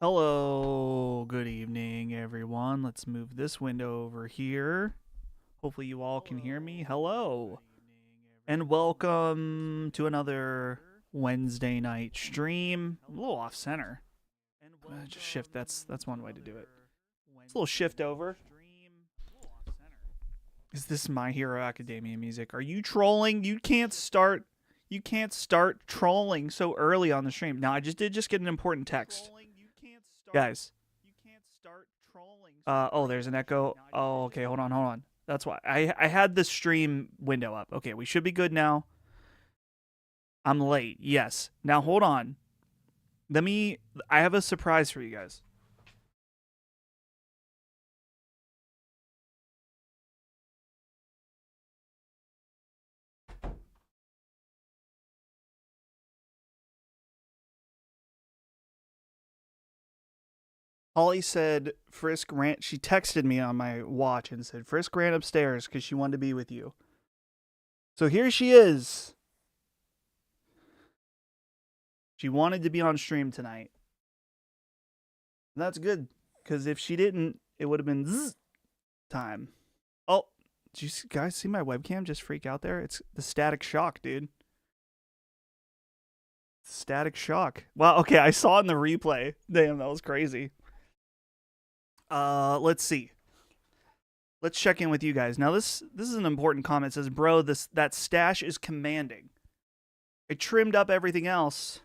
Hello, good evening, everyone. Let's move this window over here. Hopefully, you all can hear me. Hello, and welcome to another Wednesday night stream. A little off center. Just shift. That's one way to do it. It's a little shift over. Is this My Hero Academia music? Are you trolling? You can't start. You can't start trolling so early on the stream. Now, I did get an important text, guys. Oh, there's an echo. Oh, okay. Hold on. That's why I had the stream window up. Okay, we should be good now. I'm late. Yes. Now hold on. I have a surprise for you guys. Holly said Frisk ran. She texted me on my watch and said Frisk ran upstairs because she wanted to be with you. So here she is. She wanted to be on stream tonight. And that's good, because if she didn't, it would have been zzz time. Oh, did you guys see my webcam just freak out there? It's the Static Shock, dude. Static Shock. Wow, okay, I saw it in the replay. Damn, that was crazy. Let's see. Let's check in with you guys. Now this is an important comment. It says, "Bro, that stash is commanding. I trimmed up everything else.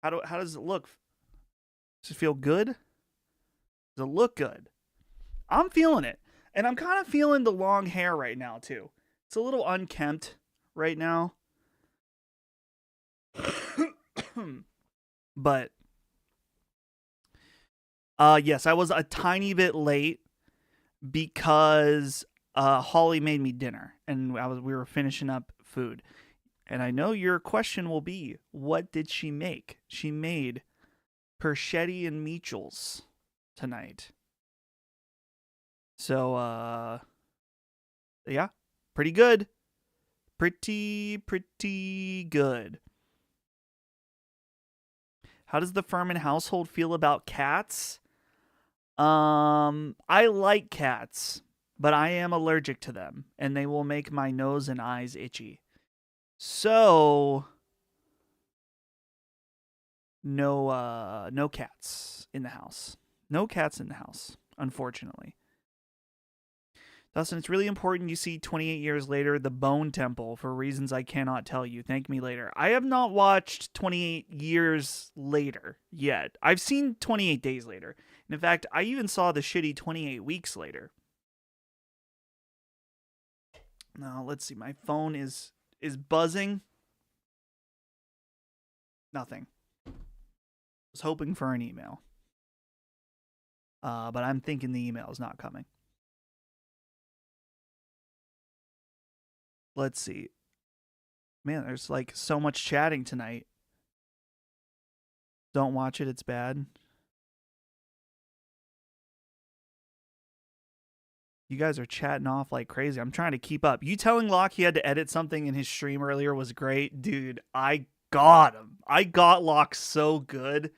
How does it look? Does it feel good? Does it look good? I'm feeling it. And I'm kind of feeling the long hair right now, too. It's a little unkempt right now. But, yes, I was a tiny bit late because Holly made me dinner. And we were finishing up food. And I know your question will be, what did she make? She made Perchetti and Meachels tonight. So, yeah, pretty good. Pretty good. How does the Furman household feel about cats? I like cats, but I am allergic to them, and they will make my nose and eyes itchy. So, no cats in the house. No cats in the house, unfortunately. Dustin, it's really important you see 28 years later the Bone Temple for reasons I cannot tell you. Thank me later. I have not watched 28 years later yet. I've seen 28 days later. And in fact, I even saw the shitty 28 weeks later. Now, let's see. My phone is buzzing. Nothing. I was hoping for an email. But I'm thinking the email is not coming. Let's see. Man, there's like so much chatting tonight. Don't watch it, it's bad. You guys are chatting off like crazy. I'm trying to keep up. You telling Locke he had to edit something in his stream earlier was great. Dude, I got him. I got Locke so good.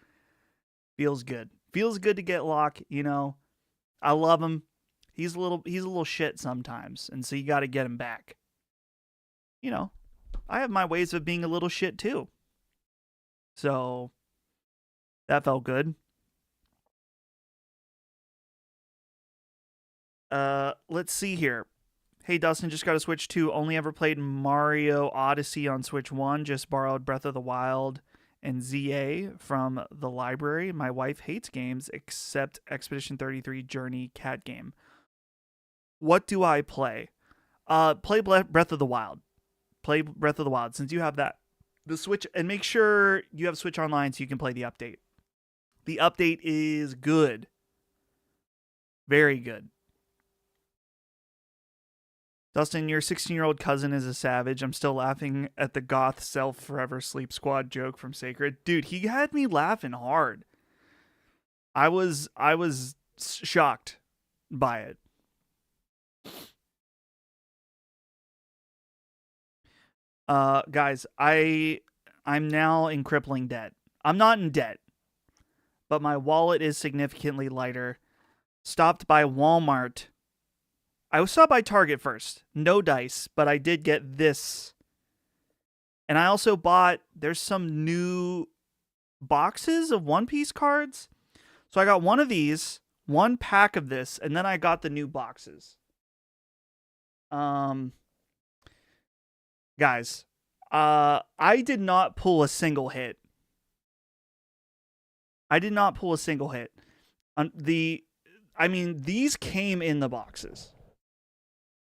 Feels good. Feels good to get Locke, you know. I love him. He's a little shit sometimes, and so you got to get him back. You know, I have my ways of being a little shit too. So that felt good. Let's see here. Hey, Dustin, just got a Switch 2. Only ever played Mario Odyssey on Switch 1. Just borrowed Breath of the Wild and ZA from the library. My wife hates games except Expedition 33 Journey Cat Game. What do I play? Play Breath of the Wild. Play Breath of the Wild since you have that. The Switch, and make sure you have Switch Online so you can play the update. The update is good. Very good. Dustin, your 16-year-old cousin is a savage. I'm still laughing at the goth self forever sleep squad joke from Sacred. Dude, he had me laughing hard. I was shocked by it. Guys, I'm now in crippling debt. I'm not in debt, but my wallet is significantly lighter. Stopped by Walmart. I was stopped by Target first. No dice, but I did get this. And I also bought, there's some new boxes of One Piece cards. So I got one of these, one pack of this, and then I got the new boxes. Guys, I did not pull a single hit. I did not pull a single hit. These came in the boxes.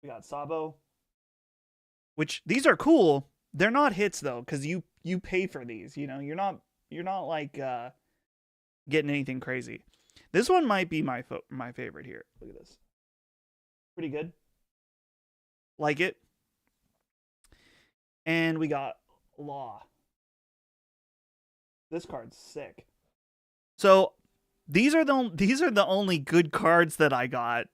We got Sabo, which these are cool. They're not hits though, because you pay for these. You know, you're not like getting anything crazy. This one might be my favorite here. Look at this, pretty good. Like it. And we got Law. This card's sick. So these are the only good cards that I got,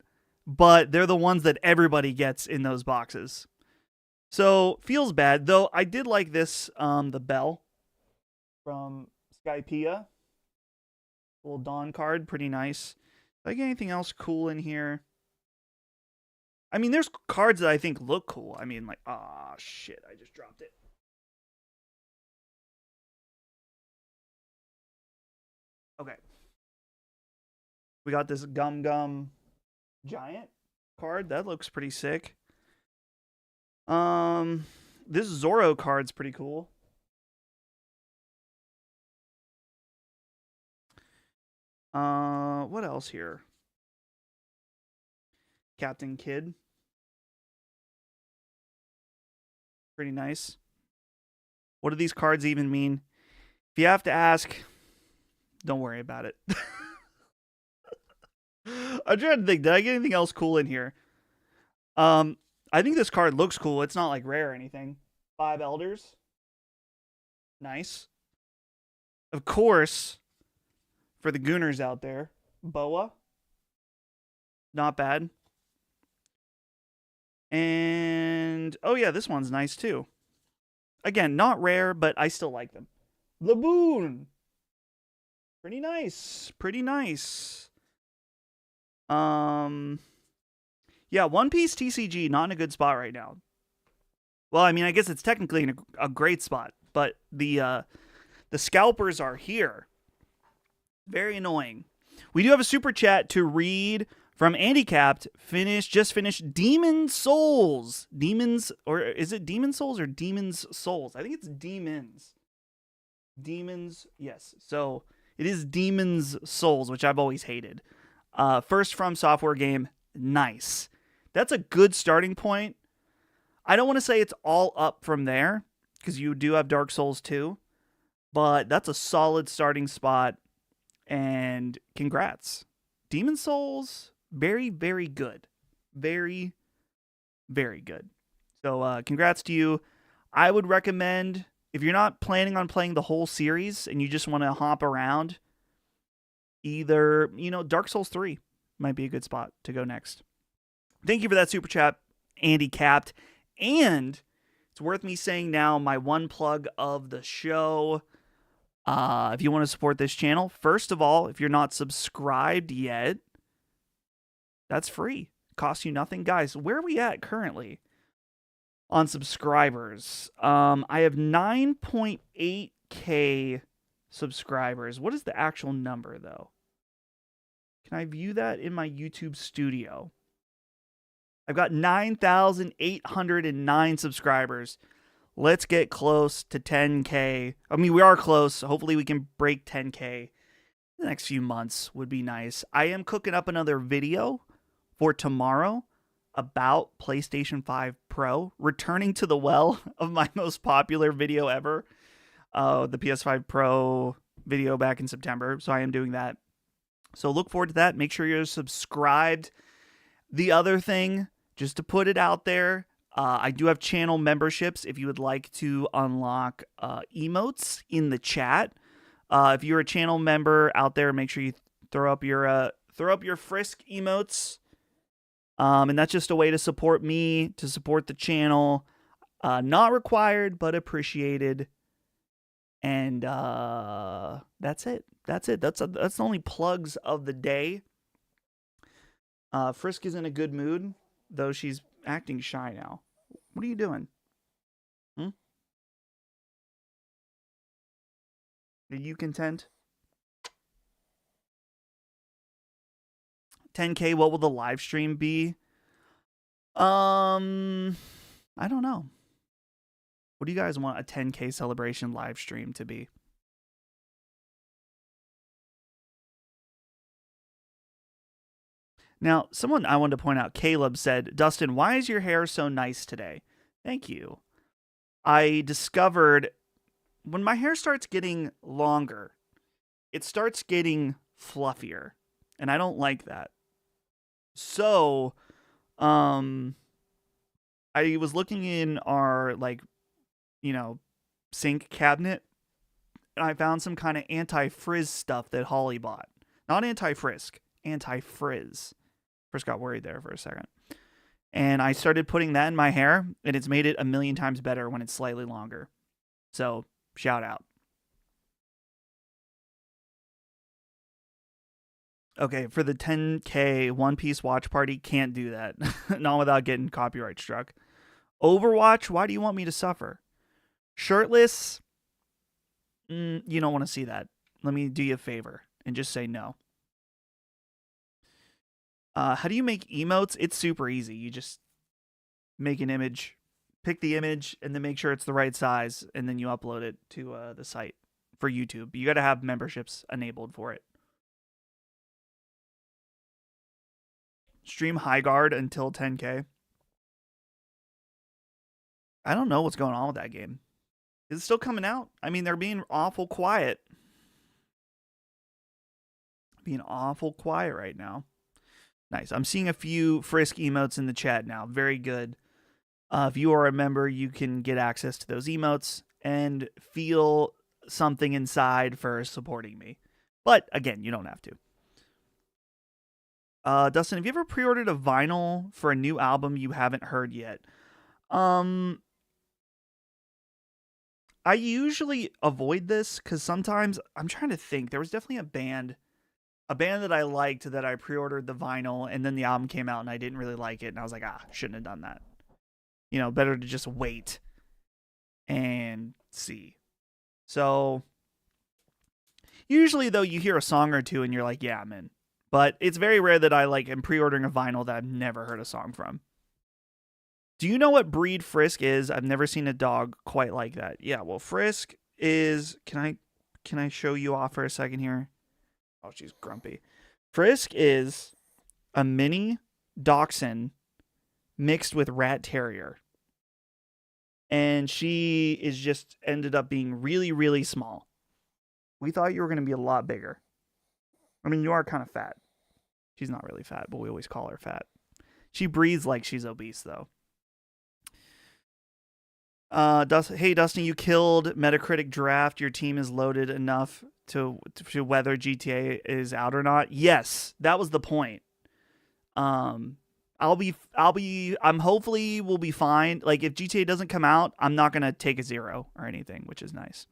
but they're the ones that everybody gets in those boxes. So feels bad, though. I did like this, the Bell from Skypiea. Little Dawn card, pretty nice. Like anything else cool in here? I mean, there's cards that I think look cool. I mean, like, ah, shit, I just dropped it. Okay. We got this Gum Gum Giant card. That looks pretty sick. This Zoro card's pretty cool. What else here? Captain Kidd. Pretty nice. What do these cards even mean? If you have to ask, don't worry about it. I'm trying to think, did I get anything else cool in here? I think this card looks cool. It's not like rare or anything. 5 Elders. Nice. Of course, for the Gooners out there, Boa. Not bad. And, oh yeah, this one's nice too. Again, not rare, but I still like them. Laboon. Pretty nice. Pretty nice. Yeah, One Piece TCG, not in a good spot right now. Well, I mean, I guess it's technically in a great spot, but the scalpers are here. Very annoying. We do have a super chat to read from Handicapped. Just finished Demon Souls. Demons, or is it Demon Souls or Demon's Souls? I think it's Demons. Demons, yes. So it is Demon's Souls, which I've always hated. First From Software game, nice. That's a good starting point. I don't want to say it's all up from there, because you do have Dark Souls 2, but that's a solid starting spot, and congrats. Demon Souls, very, very good. Very, very good. So congrats to you. I would recommend, if you're not planning on playing the whole series and you just want to hop around, either, Dark Souls 3 might be a good spot to go next. Thank you for that super chat, Andy Capped. And it's worth me saying now, my one plug of the show. If you want to support this channel, first of all, if you're not subscribed yet, that's free. Costs you nothing. Guys, where are we at currently on subscribers? I have 9.8K subscribers. What is the actual number, though? Can I view that in my YouTube studio? I've got 9,809 subscribers. Let's get close to 10K. I mean, we are close. Hopefully we can break 10K. The next few months would be nice. I am cooking up another video for tomorrow about PlayStation 5 Pro, returning to the well of my most popular video ever, the PS5 Pro video back in September. So I am doing that. So look forward to that. Make sure you're subscribed. The other thing, just to put it out there, I do have channel memberships if you would like to unlock emotes in the chat. If you're a channel member out there, make sure you throw up your Frisk emotes. And that's just a way to support me, to support the channel. Not required, but appreciated. And that's it. That's the only plugs of the day. Frisk is in a good mood, though she's acting shy now. What are you doing? Are you content? 10K, what will the live stream be? I don't know. What do you guys want a 10K celebration live stream to be? Now, someone I wanted to point out, Caleb said, Dustin, why is your hair so nice today? Thank you. I discovered when my hair starts getting longer, it starts getting fluffier, and I don't like that. So, I was looking in our, sink cabinet, and I found some kind of anti-frizz stuff that Holly bought. Not anti-frisk, anti-frizz. First got worried there for a second. And I started putting that in my hair, and it's made it a million times better when it's slightly longer. So, shout out. Okay, for the 10K One Piece watch party, can't do that. Not without getting copyright struck. Overwatch, why do you want me to suffer? Shirtless, you don't want to see that. Let me do you a favor and just say no. How do you make emotes? It's super easy. You just make an image, pick the image, and then make sure it's the right size, and then you upload it to the site for YouTube. You got to have memberships enabled for it. Stream High Guard until 10K. I don't know what's going on with that game. Is it still coming out? I mean, they're being awful quiet. Being awful quiet right now. Nice. I'm seeing a few Frisk emotes in the chat now. Very good. If you are a member, you can get access to those emotes and feel something inside for supporting me. But again, you don't have to. Dustin, have you ever pre-ordered a vinyl for a new album you haven't heard yet? I usually avoid this because sometimes I'm trying to think. There was definitely a band that I liked that I pre-ordered the vinyl, and then the album came out and I didn't really like it, and I was like, shouldn't have done that. You know, better to just wait and see. So usually though, you hear a song or two and you're like, yeah, I'm in. But it's very rare that I am pre-ordering a vinyl that I've never heard a song from. Do you know what breed Frisk is? I've never seen a dog quite like that. Yeah, well, Frisk is... Can I show you off for a second here? Oh, she's grumpy. Frisk is a mini dachshund mixed with rat terrier. And she is just ended up being really, really small. We thought you were going to be a lot bigger. I mean, you are kind of fat. She's not really fat, but we always call her fat. She breathes like she's obese, though. Hey, Dustin, you killed Metacritic Draft. Your team is loaded enough to whether GTA is out or not. Yes, that was the point. I'm hopefully we'll be fine. Like, if GTA doesn't come out, I'm not going to take a 0 or anything, which is nice.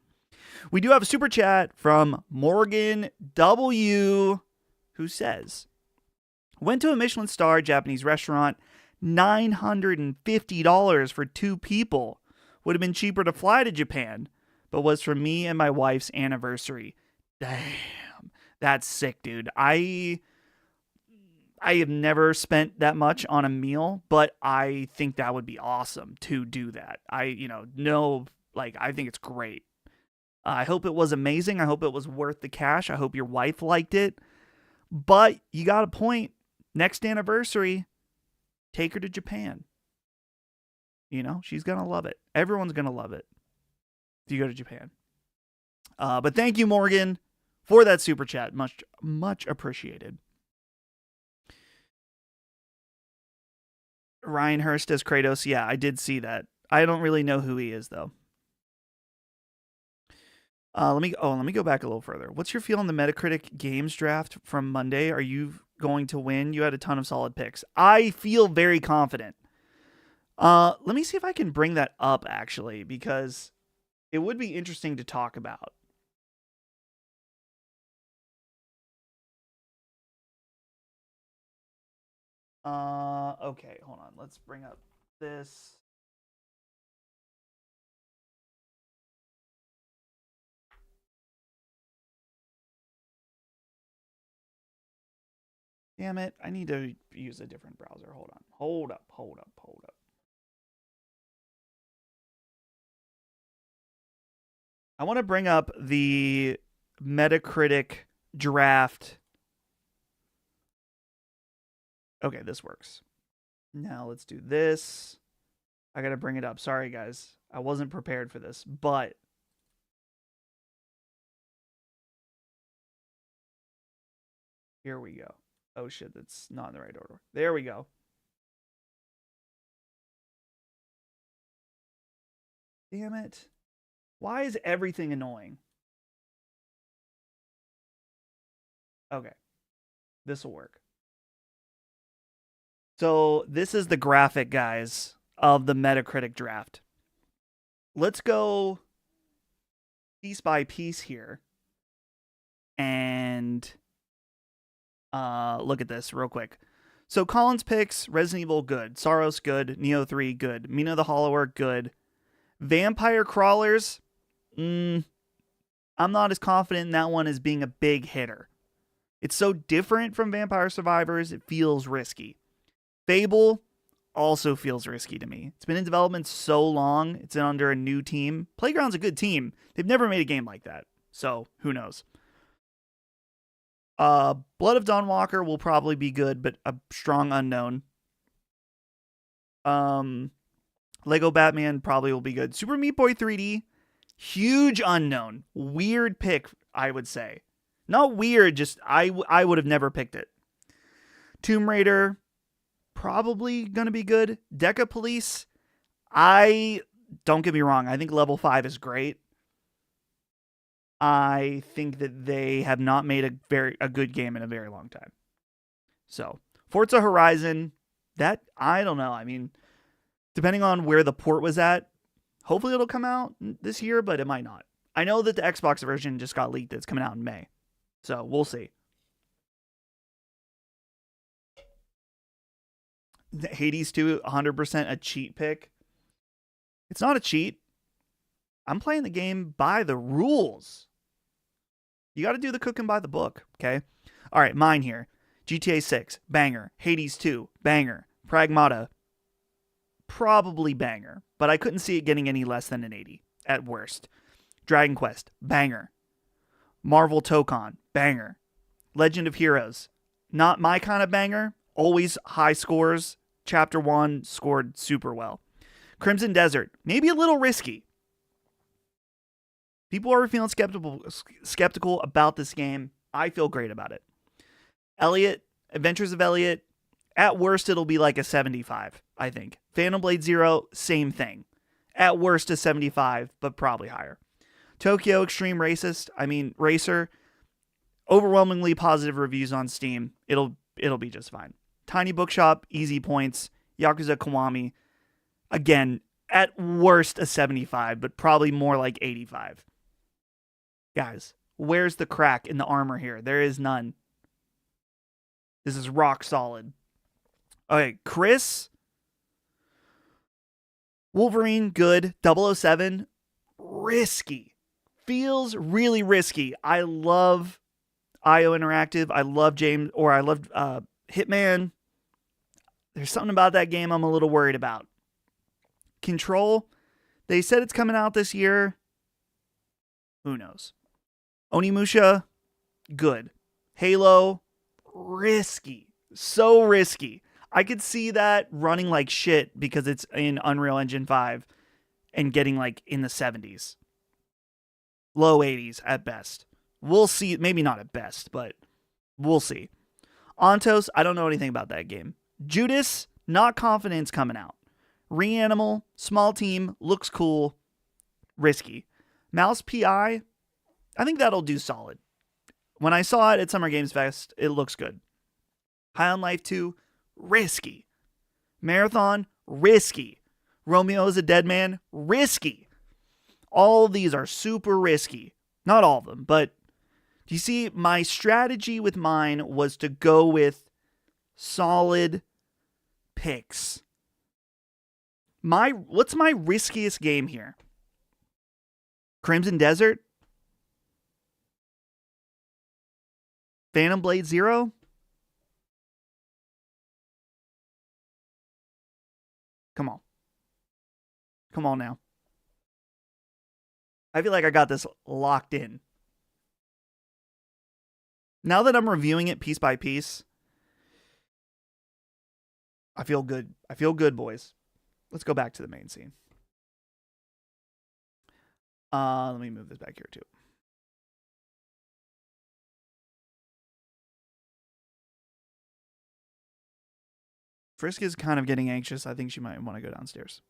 We do have a super chat from Morgan W, who says, went to a Michelin star Japanese restaurant, $950 for 2 people. Would have been cheaper to fly to Japan, but was for me and my wife's anniversary. Damn, that's sick, dude. I have never spent that much on a meal, but I think that would be awesome to do that. I think it's great. I hope it was amazing. I hope it was worth the cash. I hope your wife liked it. But you got a point. Next anniversary, take her to Japan. You know, she's going to love it. Everyone's going to love it if you go to Japan. But thank you, Morgan, for that super chat. Much, much appreciated. Ryan Hurst as Kratos. Yeah, I did see that. I don't really know who he is though. Let me go back a little further. What's your feel on the Metacritic games draft from Monday? Are you going to win? You had a ton of solid picks. I feel very confident. Let me see if I can bring that up actually, because it would be interesting to talk about. Okay, hold on. Let's bring up this. Damn it, I need to use a different browser. Hold on. Hold up. I want to bring up the Metacritic draft. Okay, this works. Now let's do this. I got to bring it up. Sorry, guys. I wasn't prepared for this, but here we go. Oh shit, that's not in the right order. There we go. Damn it. Why is everything annoying? Okay. This will work. So, this is the graphic, guys, of the Metacritic draft. Let's go piece by piece here and look at this real quick. So, Colin's picks: Resident Evil, good. Saros, good. Neo 3, good. Mina the Hollower, good. Vampire Crawlers, I'm not as confident in that one as being a big hitter. It's so different from Vampire Survivors, it feels risky. Fable also feels risky to me. It's been in development so long, it's under a new team. Playground's a good team. They've never made a game like that, so who knows. Blood of Dawnwalker will probably be good, but a strong unknown. Lego Batman probably will be good. Super Meat Boy 3D, huge unknown. Weird pick, I would say. Not weird, just I would have never picked it. Tomb Raider, probably going to be good. Deca Police, don't get me wrong, I think level 5 is great. I think that they have not made a good game in a very long time. So, Forza Horizon, that, I don't know. I mean, depending on where the port was at, hopefully it'll come out this year, but it might not. I know that the Xbox version just got leaked. It's coming out in May. So we'll see. Hades 2, 100% a cheat pick. It's not a cheat. I'm playing the game by the rules. You got to do the cooking by the book, okay? All right, mine here. GTA 6, banger. Hades 2, banger. Pragmata, probably banger, but I couldn't see it getting any less than an 80 at worst. Dragon Quest, banger. Marvel Tokon, banger. Legend of Heroes, not my kind of banger. Always high scores. Chapter 1 scored super well. Crimson Desert, maybe a little risky. People are feeling skeptical about this game. I feel great about it. Elliot, Adventures of Elliot, at worst it'll be like a 75, I think. Phantom Blade Zero, same thing. At worst a 75, but probably higher. Tokyo Extreme Racer, overwhelmingly positive reviews on Steam. It'll be just fine. Tiny Bookshop, easy points. Yakuza Kiwami, again, at worst a 75, but probably more like 85. Guys, where's the crack in the armor here? There is none. This is rock solid. Okay, Chris. Wolverine, good. 007, risky. Feels really risky. I love IO Interactive. I love Hitman. There's something about that game I'm a little worried about. Control, they said it's coming out this year. Who knows? Onimusha, good. Halo, risky. So risky. I could see that running like shit because it's in Unreal Engine 5 and getting like in the 70s. Low 80s at best. We'll see. Maybe not at best, but we'll see. Ontos, I don't know anything about that game. Judas, Not confidence coming out. Reanimal, small team, looks cool, risky. Mouse PI, I think that'll do solid. When I saw it at Summer Games Fest, it looks good. High on Life 2, risky. Marathon, risky. Romeo is a Dead Man, risky. All of these are super risky. Not all of them, but you see, my strategy with mine was to go with solid picks. What's my riskiest game here? Crimson Desert? Phantom Blade Zero? Come on. Come on now. I feel like I got this locked in. Now that I'm reviewing it piece by piece, I feel good. I feel good, boys. Let's go back to the main scene. Let me move this back here too. Frisk is kind of getting anxious. I think she might want to go downstairs.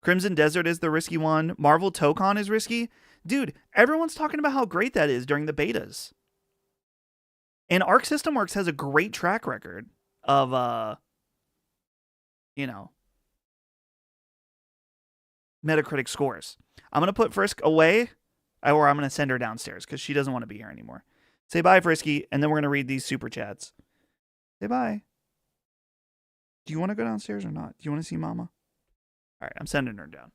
Crimson Desert is the risky one. Marvel Tokon is risky. Dude, everyone's talking about how great that is during the betas. And Arc System Works has a great track record of, Metacritic scores. I'm going to put Frisk away, or I'm going to send her downstairs because she doesn't want to be here anymore. Say bye, Frisky, and then we're going to read these super chats. Say bye. Do you want to go downstairs or not? Do you want to see Mama? All right, I'm sending her down.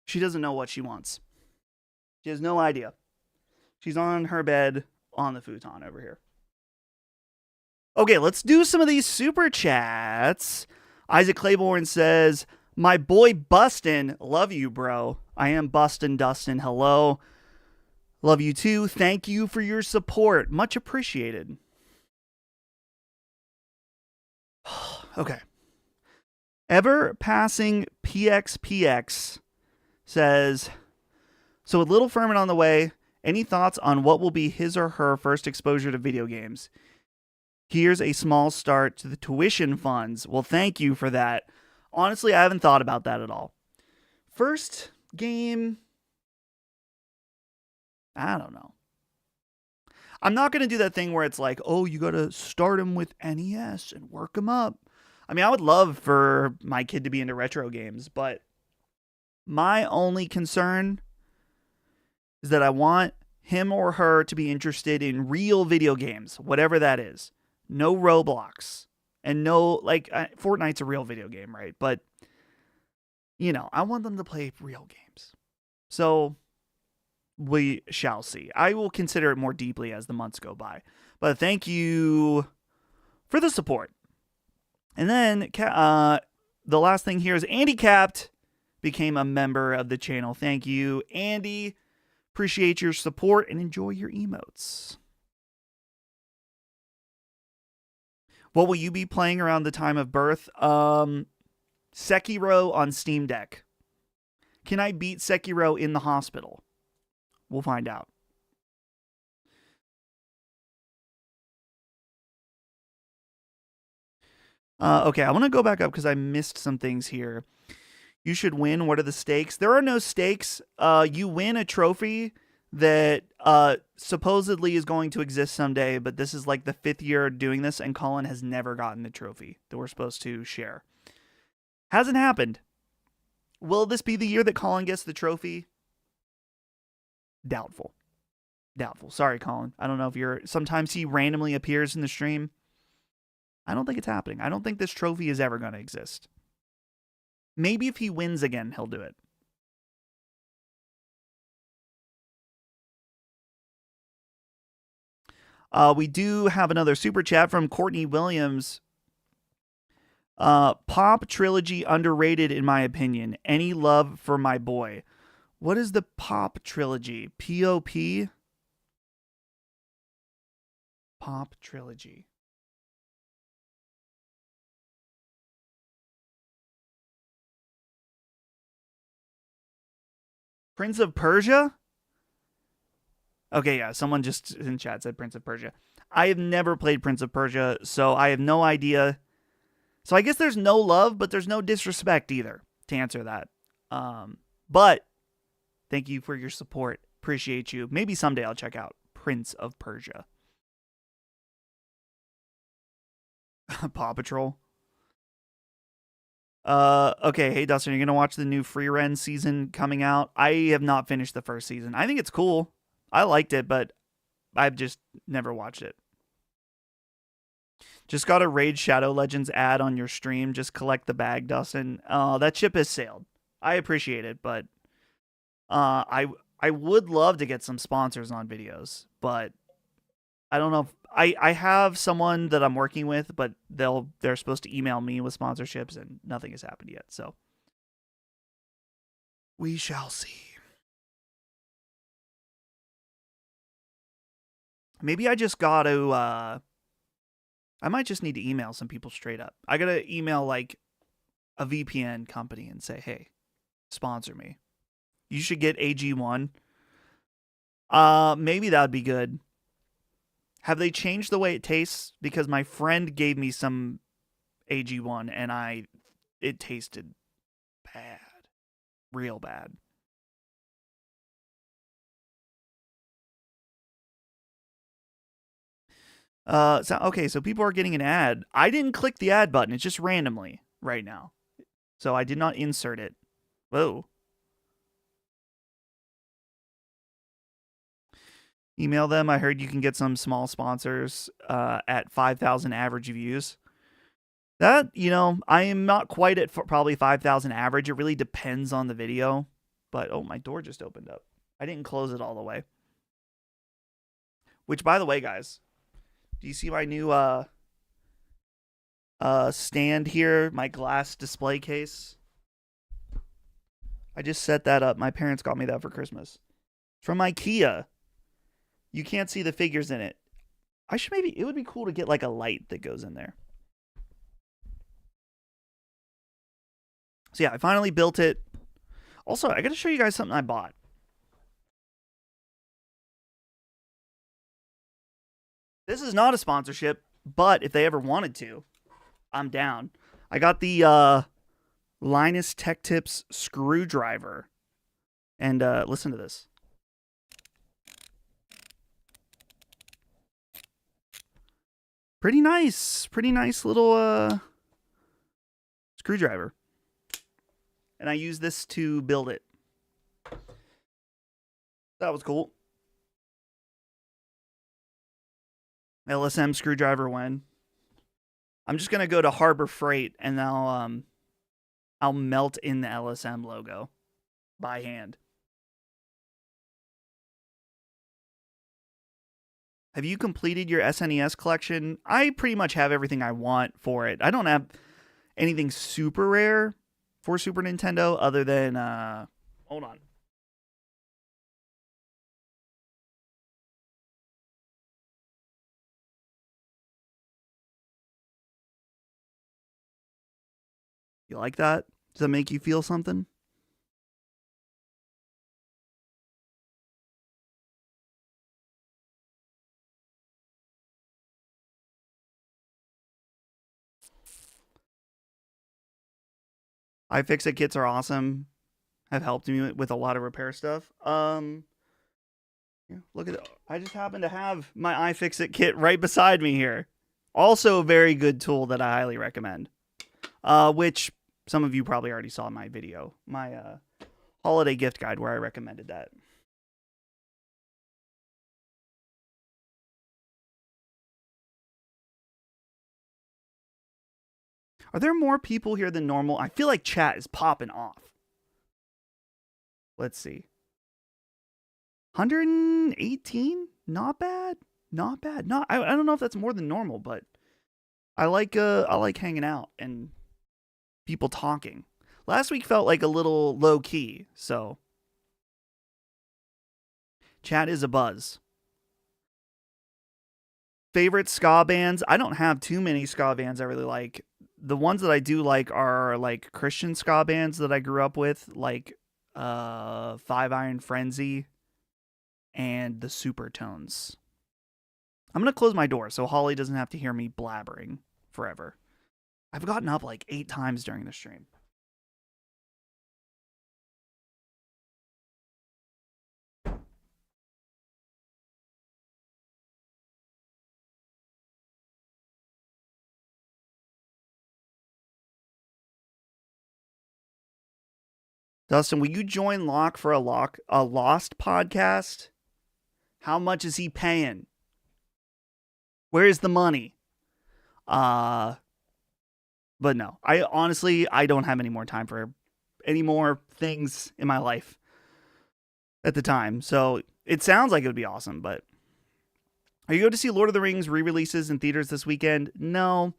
She doesn't know what she wants. She has no idea. She's on her bed on the futon over here. Okay, let's do some of these super chats. Isaac Claiborne says, my boy Bustin, love you, bro. I am Bustin Dustin. Hello. Love you too. Thank you for your support. Much appreciated. Okay. Ever passing PXPX says, so with Little Furman on the way, any thoughts on what will be his or her first exposure to video games? Here's a small start to the tuition funds. Well, thank you for that. Honestly, I haven't thought about that at all. First game, I don't know. I'm not going to do that thing where it's like, oh, you got to start him with NES and work him up. I mean, I would love for my kid to be into retro games, but my only concern is that I want him or her to be interested in real video games, whatever that is. No Roblox. And no, Fortnite's a real video game, right? But, I want them to play real games. So, we shall see. I will consider it more deeply as the months go by. But thank you for the support. And then, the last thing here is Andy Capped became a member of the channel. Thank you, Andy. Appreciate your support and enjoy your emotes. What will you be playing around the time of birth? Sekiro on Steam Deck. Can I beat Sekiro in the hospital? We'll find out. Okay, I want to go back up because I missed some things here. You should win. What are the stakes? There are no stakes. You win a trophy that supposedly is going to exist someday, but this is like the 5th year doing this, and Colin has never gotten the trophy that we're supposed to share. Hasn't happened. Will this be the year that Colin gets the trophy? Doubtful. Doubtful. Sorry, Colin. I don't know if you're... Sometimes he randomly appears in the stream. I don't think it's happening. I don't think this trophy is ever going to exist. Maybe if he wins again, he'll do it. We do have another super chat from Courtney Williams. Pop trilogy underrated in my opinion. Any love for my boy? What is the Pop trilogy? P-O-P? Pop trilogy. Prince of Persia? Okay, yeah, someone just in chat said Prince of Persia. I have never played Prince of Persia, so I have no idea. So I guess there's no love, but there's no disrespect either to answer that. But thank you for your support. Appreciate you. Maybe someday I'll check out Prince of Persia. Paw Patrol. Okay, hey Dustin, you're gonna watch the new Free Ren season coming out? I have not finished the first season. I think it's cool. I liked it, but I've just never watched it. Just got a Raid Shadow Legends ad on your stream. Just collect the bag, Dustin. That ship has sailed. I appreciate it, but I would love to get some sponsors on videos, but I don't know if I have someone that I'm working with, but they're supposed to email me with sponsorships and nothing has happened yet. So we shall see. Maybe I just got to I might just need to email some people straight up. I got to email like a VPN company and say, "Hey, sponsor me. You should get AG1." Maybe that'd be good. Have they changed the way it tastes? Because my friend gave me some AG1 and it tasted bad. Real bad. So people are getting an ad. I didn't click the ad button. It's just randomly right now. So I did not insert it. Whoa. Email them. I heard you can get some small sponsors at 5,000 average views. That, I am not quite at probably 5,000 average. It really depends on the video. But, oh, my door just opened up. I didn't close it all the way. Which, by the way, guys, do you see my new stand here? My glass display case? I just set that up. My parents got me that for Christmas. From IKEA. You can't see the figures in it. It would be cool to get like a light that goes in there. So yeah, I finally built it. Also, I got to show you guys something I bought. This is not a sponsorship, but if they ever wanted to, I'm down. I got the Linus Tech Tips screwdriver. And listen to this. Pretty nice little screwdriver. And I use this to build it. That was cool. LSM screwdriver when. I'm just gonna go to Harbor Freight and I'll melt in the LSM logo by hand. Have you completed your SNES collection? I pretty much have everything I want for it. I don't have anything super rare for Super Nintendo other than hold on. You like that? Does that make you feel something? iFixit kits are awesome. Have helped me with a lot of repair stuff. Yeah, look at that. I just happen to have my iFixit kit right beside me here. Also a very good tool that I highly recommend. Which some of you probably already saw in my video. My holiday gift guide where I recommended that. Are there more people here than normal? I feel like chat is popping off. Let's see. 118? Not bad. I don't know if that's more than normal, but I like hanging out and people talking. Last week felt like a little low key, so chat is a buzz. Favorite ska bands? I don't have too many ska bands I really like. The ones that I do like are like Christian ska bands that I grew up with, like Five Iron Frenzy and the Supertones. I'm going to close my door so Holly doesn't have to hear me blabbering forever. I've gotten up like 8 times during the stream. Dustin, will you join Locke for a Lost podcast? How much is he paying? Where's the money? But no. I don't have any more time for any more things in my life at the time. So it sounds like it would be awesome, but are you going to see Lord of the Rings re-releases in theaters this weekend? No.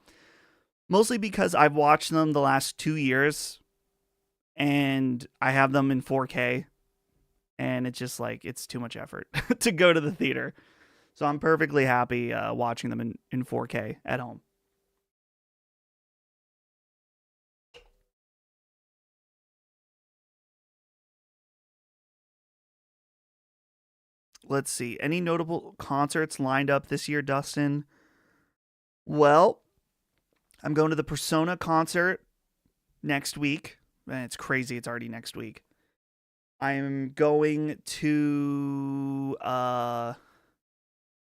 Mostly because I've watched them the last 2 years and I have them in 4K, and it's just like, it's too much effort to go to the theater. So I'm perfectly happy watching them in 4K at home. Let's see. Any notable concerts lined up this year, Dustin? Well, I'm going to the Persona concert next week. And it's crazy. It's already next week. I'm going to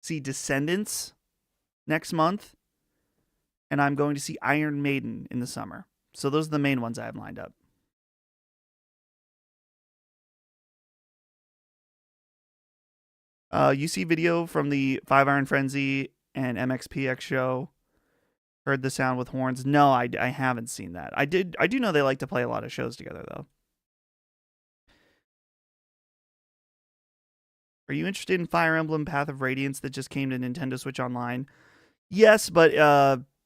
see Descendants next month. And I'm going to see Iron Maiden in the summer. So those are the main ones I have lined up. You see video from the Five Iron Frenzy and MXPX show. Heard the Sound with Horns. No, I haven't seen that. I do know they like to play a lot of shows together, though. Are you interested in Fire Emblem Path of Radiance that just came to Nintendo Switch Online? Yes, but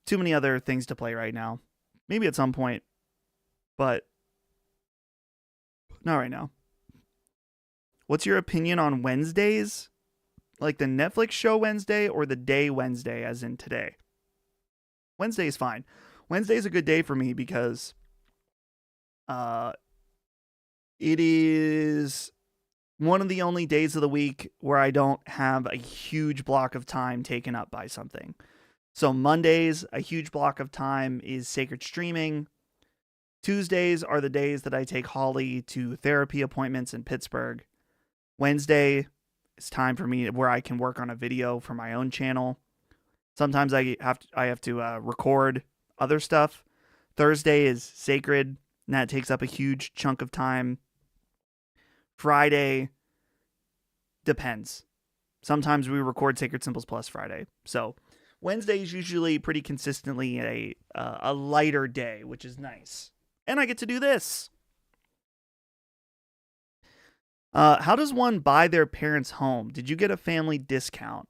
too many other things to play right now. Maybe at some point, but not right now. What's your opinion on Wednesdays? Like the Netflix show Wednesday or the day Wednesday, as in today? Wednesday is fine. Wednesday is a good day for me because it is one of the only days of the week where I don't have a huge block of time taken up by something. So Mondays, a huge block of time is sacred streaming. Tuesdays are the days that I take Holly to therapy appointments in Pittsburgh. Wednesday is time for me where I can work on a video for my own channel. Sometimes I have to record other stuff. Thursday is sacred, and that takes up a huge chunk of time. Friday depends. Sometimes we record Sacred Symbols Plus Friday. So Wednesday is usually pretty consistently a lighter day, which is nice. And I get to do this. How does one buy their parents' home? Did you get a family discount?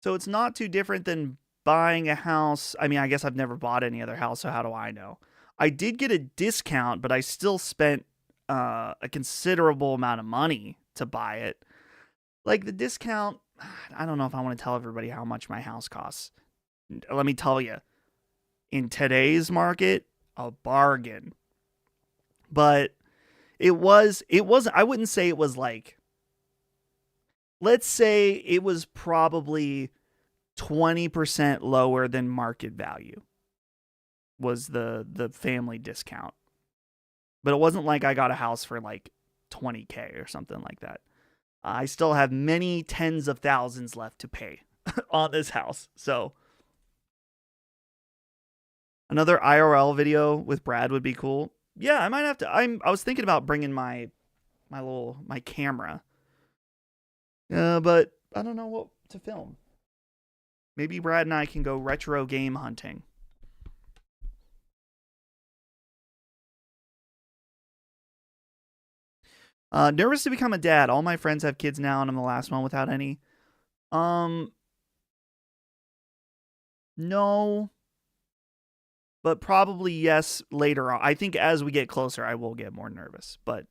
So it's not too different than buying a house. I mean, I guess I've never bought any other house, so how do I know? I did get a discount, but I still spent a considerable amount of money to buy it. Like the discount, I don't know if I want to tell everybody how much my house costs. Let me tell you, in today's market, a bargain. But it was, I wouldn't say it was like, let's say it was probably 20% lower than market value was the family discount. But it wasn't like I got a house for like $20K or something like that. I still have many tens of thousands left to pay on this house. So another IRL video with Brad would be cool. Yeah, I might have to. I was thinking about bringing my camera. But I don't know what to film. Maybe Brad and I can go retro game hunting. Nervous to become a dad. All my friends have kids now, and I'm the last one without any. No. but probably yes later on. I think as we get closer, I will get more nervous, but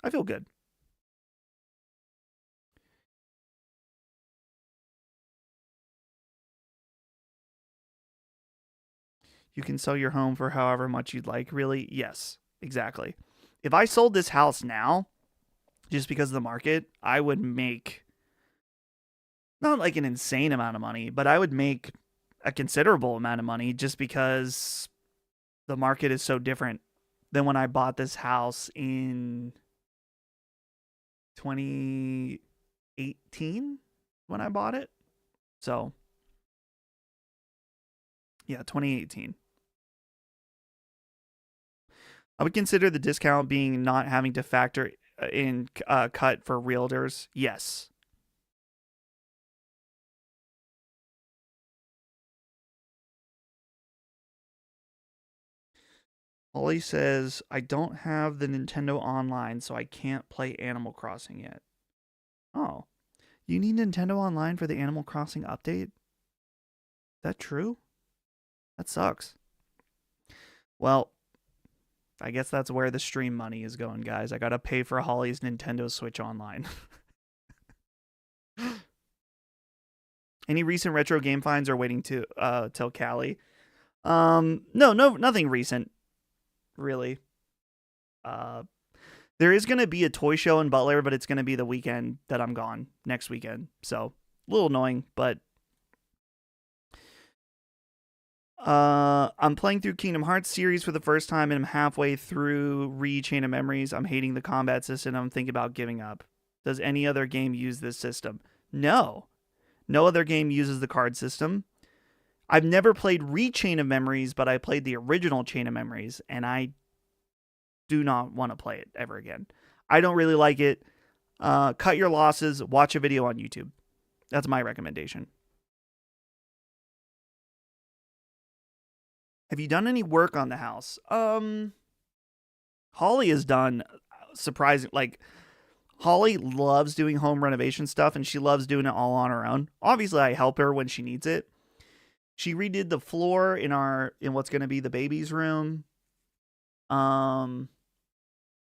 I feel good. You can sell your home for however much you'd like. Really? Yes, exactly. If I sold this house now, just because of the market, I would make not like an insane amount of money, but I would make a considerable amount of money just because the market is so different than when I bought this house in 2018 when I bought it. So, yeah, 2018. I would consider the discount being not having to factor in cut for realtors. Yes. Ollie says, I don't have the Nintendo Online, so I can't play Animal Crossing yet. Oh. You need Nintendo Online for the Animal Crossing update? That true? That sucks. Well, I guess that's where the stream money is going, guys. I gotta pay for Holly's Nintendo Switch Online. Any recent retro game finds or waiting to till Cali? No, nothing recent, really. Uh, there is gonna be a toy show in Butler, but it's gonna be the weekend that I'm gone next weekend. So a little annoying, but I'm playing through Kingdom Hearts series for the first time, and I'm halfway through Chain of Memories. I'm hating the combat system. I'm thinking about giving up. Does any other game use this system? No. No other game uses the card system. I've never played Chain of Memories, but I played the original Chain of Memories, and I do not want to play it ever again. I don't really like it. Cut your losses. Watch a video on YouTube. That's my recommendation. Have you done any work on the house? Holly has done surprising. Like, Holly loves doing home renovation stuff, and she loves doing it all on her own. Obviously, I help her when she needs it. She redid the floor in what's going to be the baby's room.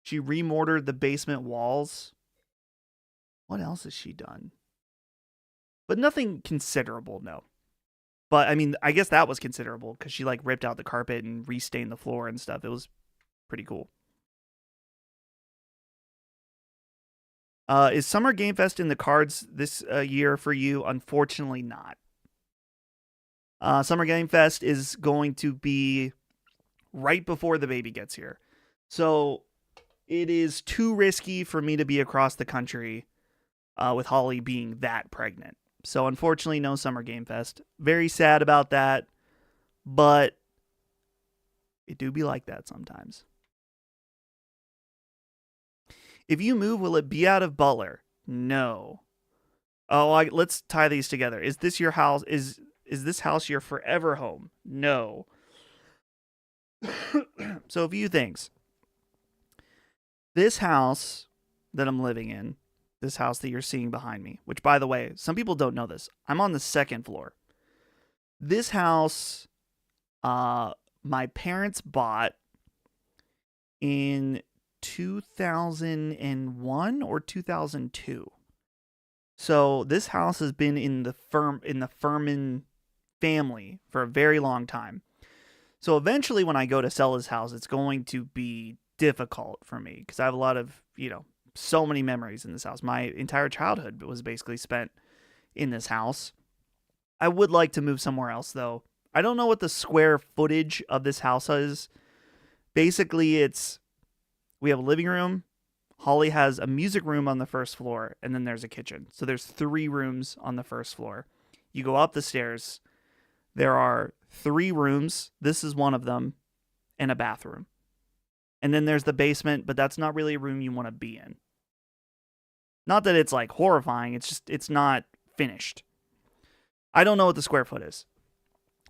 She remortared the basement walls. What else has she done? But nothing considerable, no. But I mean, I guess that was considerable because she like ripped out the carpet and restained the floor and stuff. It was pretty cool. Is Summer Game Fest in the cards this year for you? Unfortunately, not. Summer Game Fest is going to be right before the baby gets here. So it is too risky for me to be across the country with Holly being that pregnant. So unfortunately, no Summer Game Fest. Very sad about that, but it do be like that sometimes. If you move, will it be out of Butler? No. Oh, let's tie these together. Is this your house? Is this house your forever home? No. So a few things. This house that I'm living in, this house that you're seeing behind me, which by the way, some people don't know this. I'm on the second floor. This house, my parents bought in 2001 or 2002. So this house has been in the Furman family for a very long time. So eventually when I go to sell this house, it's going to be difficult for me because I have a lot of, so many memories in this house. My entire childhood was basically spent in this house. I would like to move somewhere else though. I don't know what the square footage of this house is. Basically, we have a living room. Holly has a music room on the first floor, and then there's a kitchen. So there's 3 rooms on the first floor. You go up the stairs. There are 3 rooms. This is one of them, and a bathroom. And then there's the basement, but that's not really a room you want to be in. Not that it's like horrifying. It's not finished. I don't know what the square foot is.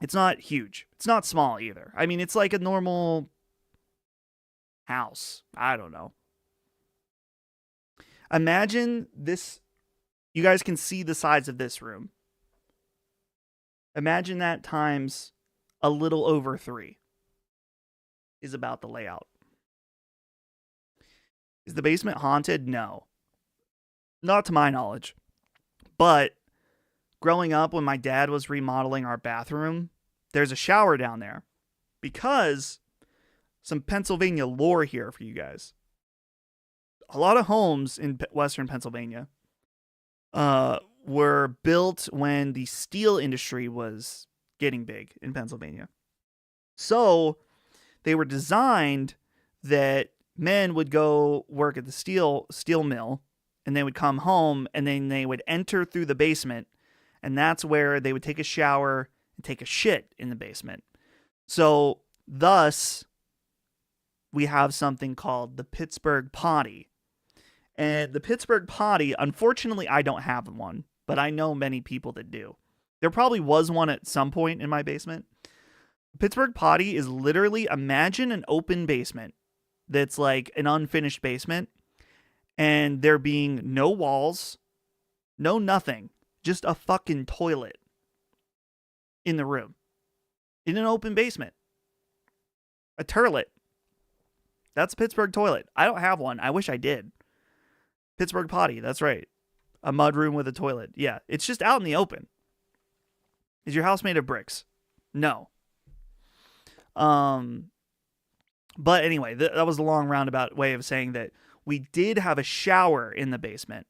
It's not huge. It's not small either. I mean, it's like a normal house. I don't know. Imagine this. You guys can see the size of this room. Imagine that times a little over 3 is about the layout. Is the basement haunted? No. Not to my knowledge. But growing up, when my dad was remodeling our bathroom, there's a shower down there. Because some Pennsylvania lore here for you guys. A lot of homes in Western Pennsylvania were built when the steel industry was getting big in Pennsylvania. So they were designed that men would go work at the steel mill, and they would come home, and then they would enter through the basement, and that's where they would take a shower and take a shit in the basement. So thus, we have something called the Pittsburgh Potty. And the Pittsburgh Potty, unfortunately, I don't have one, but I know many people that do. There probably was one at some point in my basement. Pittsburgh Potty is literally, imagine an open basement that's like an unfinished basement, and there being no walls, no nothing, just a fucking toilet in the room. In an open basement. A turlet. That's a Pittsburgh toilet. I don't have one. I wish I did. Pittsburgh Potty, that's right. A mud room with a toilet. Yeah, it's just out in the open. Is your house made of bricks? No. But anyway, that was a long roundabout way of saying that we did have a shower in the basement.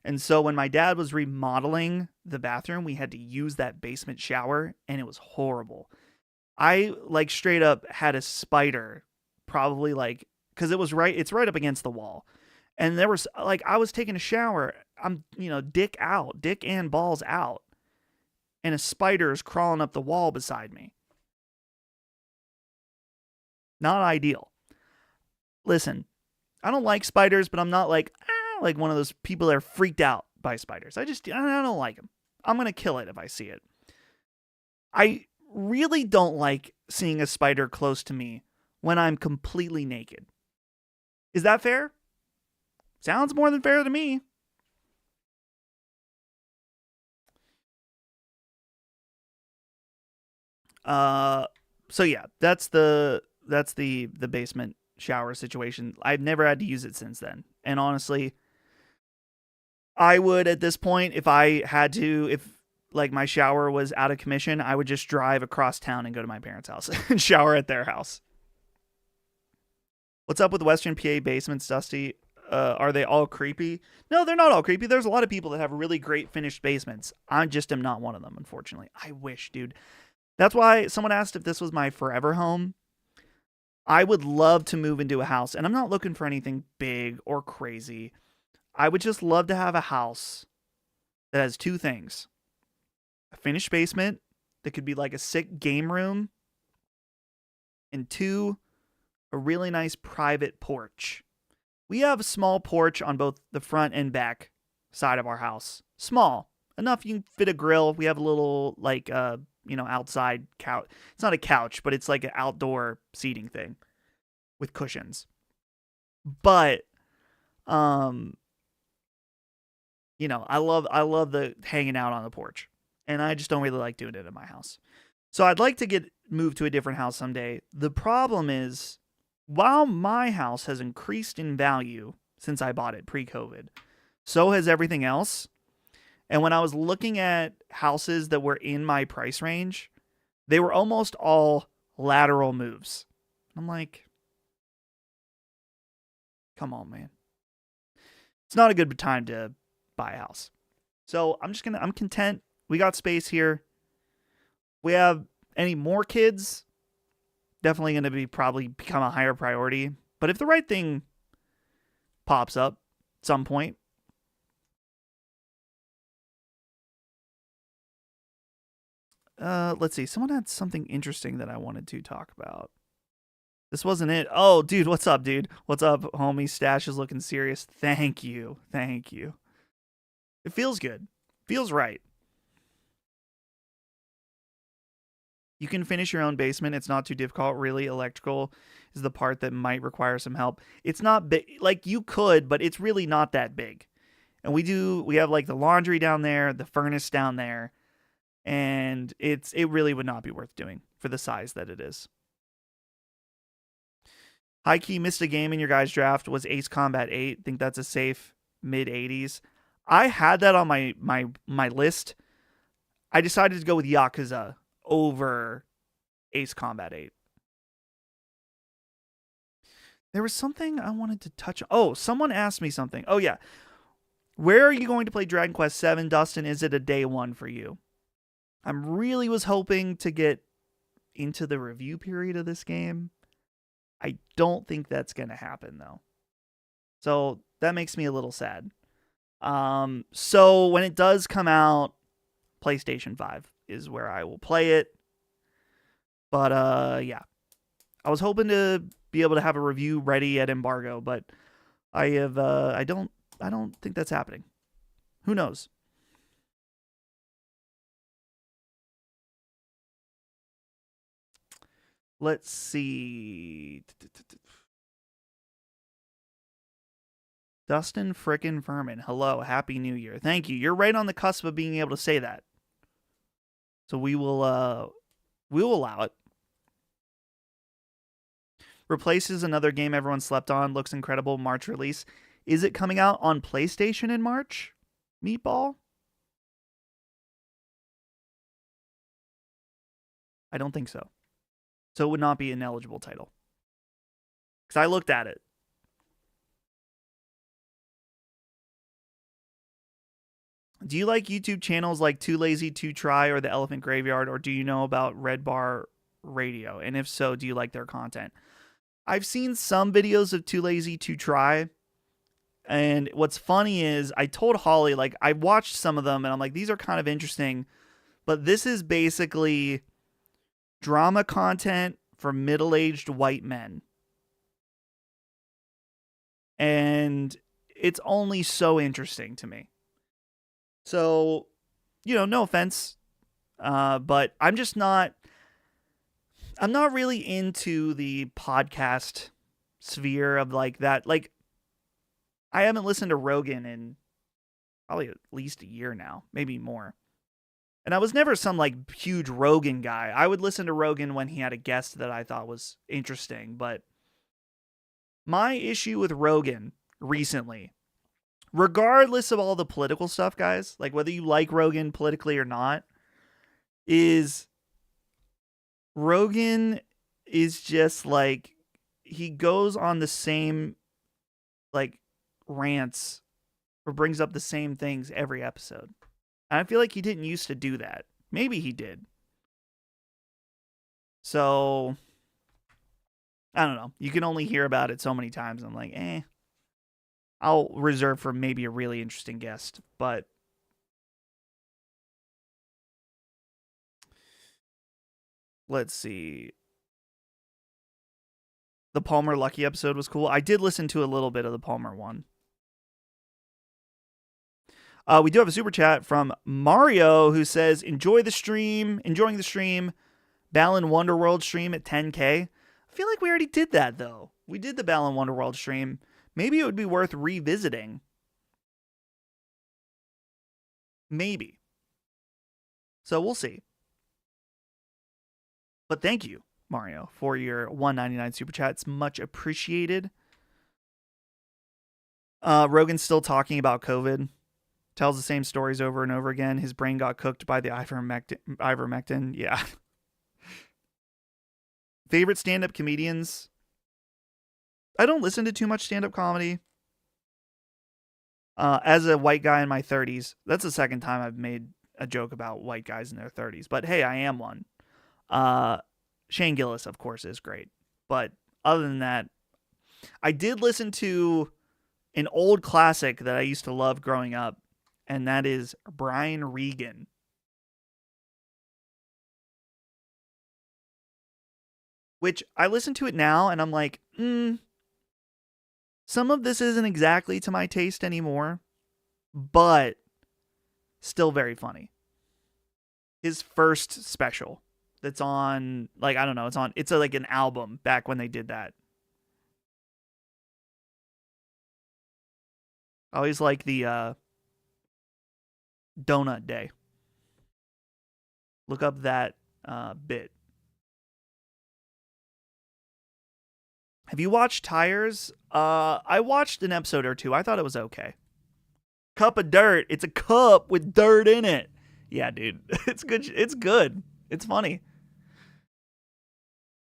And so when my dad was remodeling the bathroom, we had to use that basement shower, and it was horrible. I like straight up had a spider, probably like, because it's right up against the wall. And there was like, I was taking a shower, I'm, dick and balls out, and a spider is crawling up the wall beside me. Not ideal. Listen, I don't like spiders, but I'm not like one of those people that are freaked out by spiders. I don't like them. I'm going to kill it if I see it. I really don't like seeing a spider close to me when I'm completely naked. Is that fair? Sounds more than fair to me. So yeah, that's the basement shower situation. I've never had to use it since then. And honestly, I would at this point, if like my shower was out of commission, I would just drive across town and go to my parents' house and shower at their house. What's up with Western PA basements, Dusty? Are they all creepy? No, they're not all creepy. There's a lot of people that have really great finished basements. I just am not one of them, unfortunately. I wish, dude. That's why someone asked if this was my forever home. I would love to move into a house, and I'm not looking for anything big or crazy. I would just love to have a house that has two things. A finished basement that could be like a sick game room, and two, a really nice private porch. We have a small porch on both the front and back side of our house. Small. Enough you can fit a grill. We have a little, like, outside couch. It's not a couch, but it's like an outdoor seating thing with cushions. But, I love the hanging out on the porch. And I just don't really like doing it in my house. So I'd like to get moved to a different house someday. The problem is, while my house has increased in value since I bought it pre-COVID, so has everything else. And when I was looking at houses that were in my price range, they were almost all lateral moves. I'm like, come on, man. It's not a good time to buy a house. So I'm content. We got space here. We have any more kids, definitely going to probably become a higher priority. But if the right thing pops up at some point, let's see. Someone had something interesting that I wanted to talk about. This wasn't it. Oh, dude, what's up, dude? What's up, homie? Stash is looking serious. Thank you. It feels good. Feels right. You can finish your own basement. It's not too difficult, really. Electrical is the part that might require some help. It's not big. Like, you could, but it's really not that big. And we have like the laundry down there, the furnace down there. and it really would not be worth doing for the size that it is. High key missed a game in your guys' draft was Ace Combat 8. Think that's a safe mid 80s. I had that on my list. I decided to go with Yakuza over Ace Combat 8. There was something I wanted to touch on. Oh, someone asked me something. Oh, yeah. Where are you going to play Dragon Quest VII, Dustin? Is it a day one for you? I really was hoping to get into the review period of this game. I don't think that's going to happen, though. So that makes me a little sad. So when it does come out, PlayStation 5 is where I will play it. But yeah. I was hoping to be able to have a review ready at embargo, but I don't think that's happening. Who knows? Let's see. Dustin frickin' Furman. Hello, Happy New Year. Thank you. You're right on the cusp of being able to say that. So we will allow it. Replaces another game everyone slept on. Looks incredible. March release. Is it coming out on PlayStation in March? Meatball? I don't think so. So it would not be an eligible title. Because I looked at it. Do you like YouTube channels like Too Lazy to Try or The Elephant Graveyard, or do you know about Red Bar Radio? And if so, do you like their content? I've seen some videos of Too Lazy to Try. And what's funny is I told Holly, like, I watched some of them and I'm like, these are kind of interesting. But this is basically drama content for middle-aged white men. And it's only so interesting to me. So, no offense. But I'm not really into the podcast sphere of like that. Like, I haven't listened to Rogan in probably at least a year now, maybe more. And I was never some like huge Rogan guy. I would listen to Rogan when he had a guest that I thought was interesting. But my issue with Rogan recently, regardless of all the political stuff, guys, like whether you like Rogan politically or not, is Rogan is just like, he goes on the same like rants or brings up the same things every episode. And I feel like he didn't used to do that. Maybe he did. So I don't know. You can only hear about it so many times. I'm like, I'll reserve for maybe a really interesting guest. But let's see. The Palmer Lucky episode was cool. I did listen to a little bit of the Palmer one. We do have a super chat from Mario who says, enjoying the stream. Balan Wonderworld stream at 10K. I feel like we already did that, though. We did the Balan Wonderworld stream. Maybe it would be worth revisiting. Maybe. So we'll see. But thank you, Mario, for your $1.99 super chat. It's much appreciated. Rogan's still talking about COVID. Tells the same stories over and over again. His brain got cooked by the ivermectin. Yeah. Favorite stand-up comedians? I don't listen to too much stand-up comedy. As a white guy in my 30s, that's the second time I've made a joke about white guys in their 30s. But hey, I am one. Shane Gillis, of course, is great. But other than that, I did listen to an old classic that I used to love growing up, and that is Brian Regan. Which I listen to it now, and I'm like, some of this isn't exactly to my taste anymore, but still very funny. His first special that's on, like, I don't know, it's like an album back when they did that. I always like the Donut Day. Look up that bit. Have you watched Tires? I watched an episode or two. I thought it was okay. Cup of dirt. It's a cup with dirt in it. Yeah, dude. It's good. It's good. It's funny.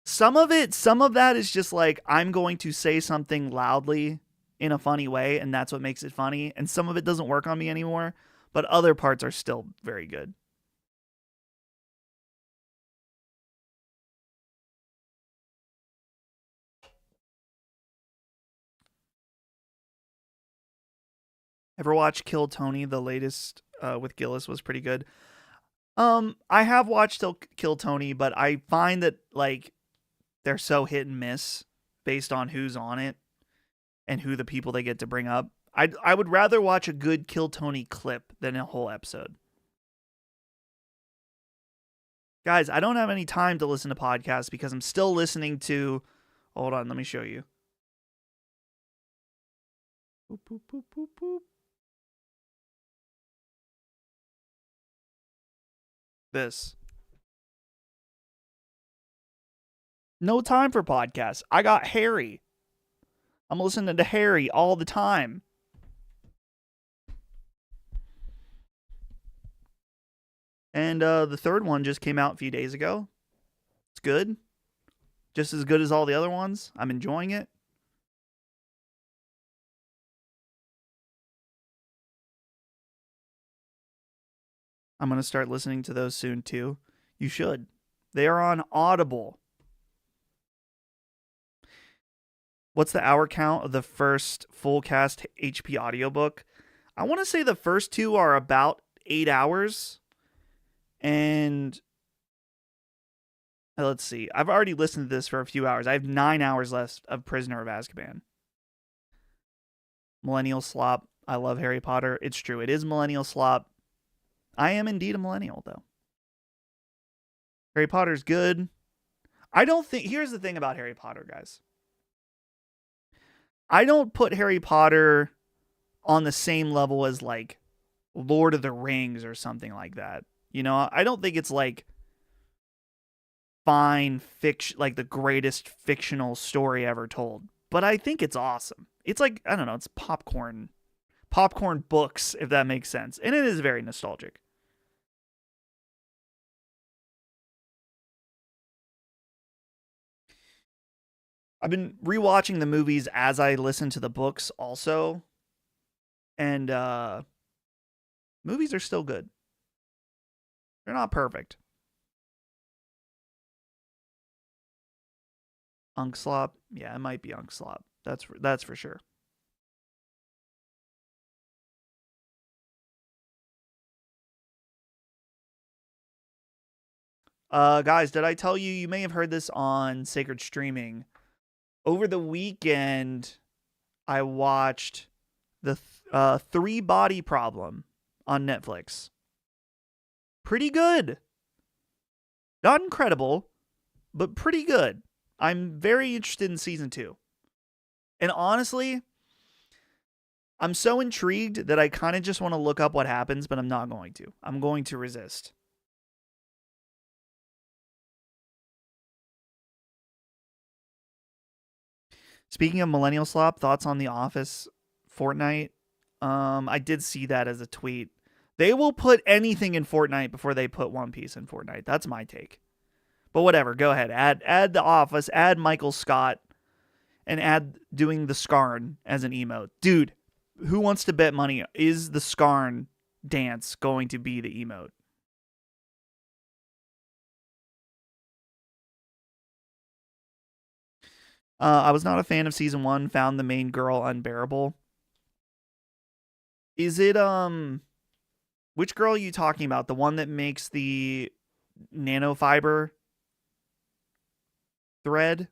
Some of that is just like, I'm going to say something loudly in a funny way, and that's what makes it funny. And some of it doesn't work on me anymore, but other parts are still very good. Ever watch Kill Tony? The latest with Gillis was pretty good. I have watched Kill Tony, but I find that like they're so hit and miss based on who's on it and who the people they get to bring up. I would rather watch a good Kill Tony clip than a whole episode. Guys, I don't have any time to listen to podcasts because I'm still listening to. Hold on, let me show you. Boop, boop, boop, boop, boop. This. No time for podcasts. I got Harry. I'm listening to Harry all the time. And the third one just came out a few days ago. It's good. Just as good as all the other ones. I'm enjoying it. I'm going to start listening to those soon too. You should. They are on Audible. What's the hour count of the first full cast HP audiobook? I want to say the first two are about 8 hours. And let's see. I've already listened to this for a few hours. I have 9 hours left of Prisoner of Azkaban. Millennial slop. I love Harry Potter. It's true. It is millennial slop. I am indeed a millennial, though. Harry Potter's good. I don't think... Here's the thing about Harry Potter, guys. I don't put Harry Potter on the same level as, like, Lord of the Rings or something like that. You know, I don't think it's, like, fine fiction, like the greatest fictional story ever told. But I think it's awesome. It's like, I don't know, it's popcorn books, if that makes sense. And it is very nostalgic. I've been rewatching the movies as I listen to the books also. And movies are still good. They're not perfect. Unkslop? Yeah, it might be Unkslop. That's for sure. Guys, did I tell you? You may have heard this on Sacred Streaming. Over the weekend, I watched the Three Body Problem on Netflix. Pretty good. Not incredible, but pretty good. I'm very interested in season 2. And honestly, I'm so intrigued that I kind of just want to look up what happens, but I'm not going to. I'm going to resist. Speaking of Millennial Slop, thoughts on The Office Fortnite? I did see that as a tweet. They will put anything in Fortnite before they put One Piece in Fortnite. That's my take. But whatever, go ahead. Add The Office, add Michael Scott, and add doing the Scarn as an emote. Dude, who wants to bet money? Is the Scarn dance going to be the emote? I was not a fan of season 1. Found the main girl unbearable. Is it which girl are you talking about? The one that makes the nanofiber thread?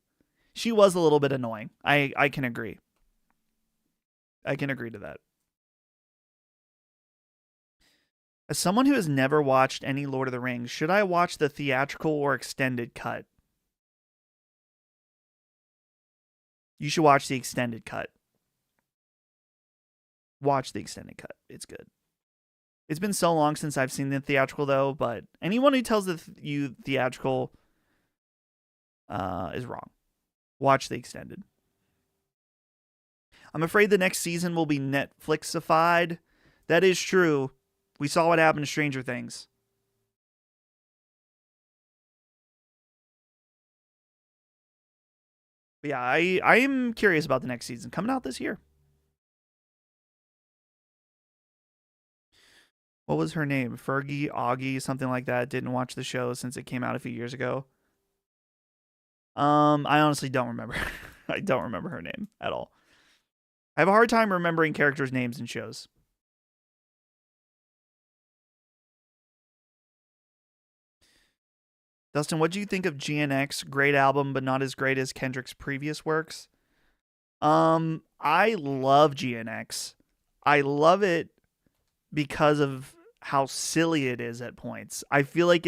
She was a little bit annoying. I can agree. I can agree to that. As someone who has never watched any Lord of the Rings, should I watch the theatrical or extended cut? You should watch the extended cut. Watch the extended cut. It's good. It's been so long since I've seen the theatrical, though, but anyone who tells you theatrical is wrong. Watch the extended. I'm afraid the next season will be Netflixified. That is true. We saw what happened to Stranger Things. But yeah, I am curious about the next season coming out this year. What was her name? Fergie, Augie, something like that. Didn't watch the show since it came out a few years ago. I honestly don't remember. I don't remember her name at all. I have a hard time remembering characters' names in shows. Dustin, what do you think of GNX? Great album, but not as great as Kendrick's previous works. I love GNX. I love it because of how silly it is at points. I feel like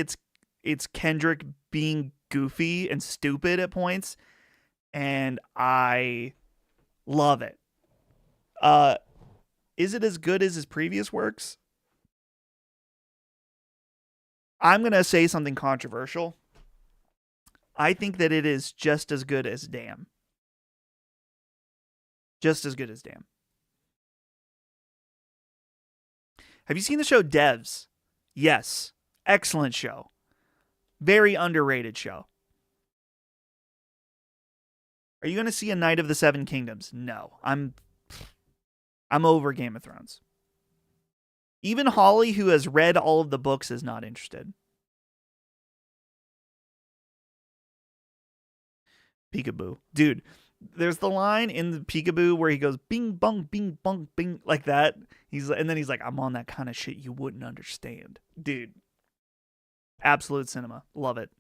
it's Kendrick being goofy and stupid at points, and I love it. Is it as good as his previous works? I'm going to say something controversial. I think that it is just as good as Damn. Just as good as Damn. Have you seen the show Devs? Yes. Excellent show. Very underrated show. Are you going to see A Knight of the Seven Kingdoms? No. I'm over Game of Thrones. Even Holly, who has read all of the books, is not interested. Peekaboo. Dude, there's the line in the Peekaboo where he goes bing bong bing bong bing like that. And then he's like, I'm on that kind of shit you wouldn't understand. Dude. Absolute cinema. Love it.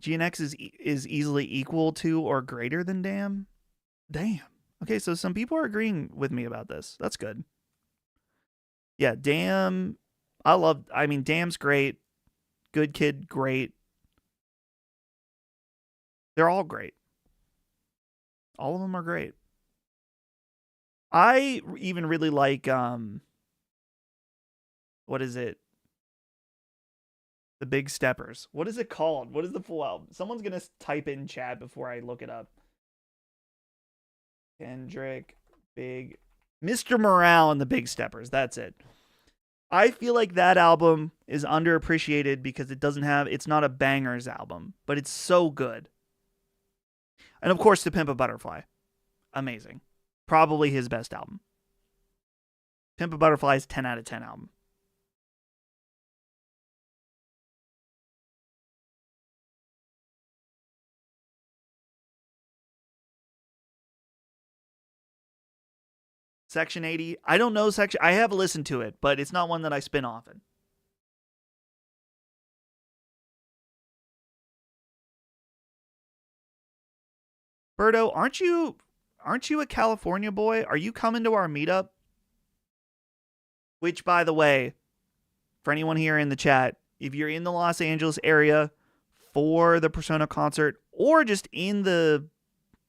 GNX is easily equal to or greater than Damn. Damn. Okay, so some people are agreeing with me about this. That's good. Yeah, Damn. Damn's great. Good Kid, great. They're all great. All of them are great. I even really like, what is it? The Big Steppers. What is it called? What is the full album? Someone's going to type in chat before I look it up. Kendrick, Big... Mr. Morale and the Big Steppers. That's it. I feel like that album is underappreciated because it's not a bangers album, but it's so good. And of course, To Pimp a Butterfly. Amazing. Probably his best album. Pimp a Butterfly is 10 out of 10 album. Section 80. I don't know Section. I have listened to it, but it's not one that I spin often. Berto, aren't you a California boy? Are you coming to our meetup? Which, by the way, for anyone here in the chat, if you're in the Los Angeles area for the Persona concert or just in the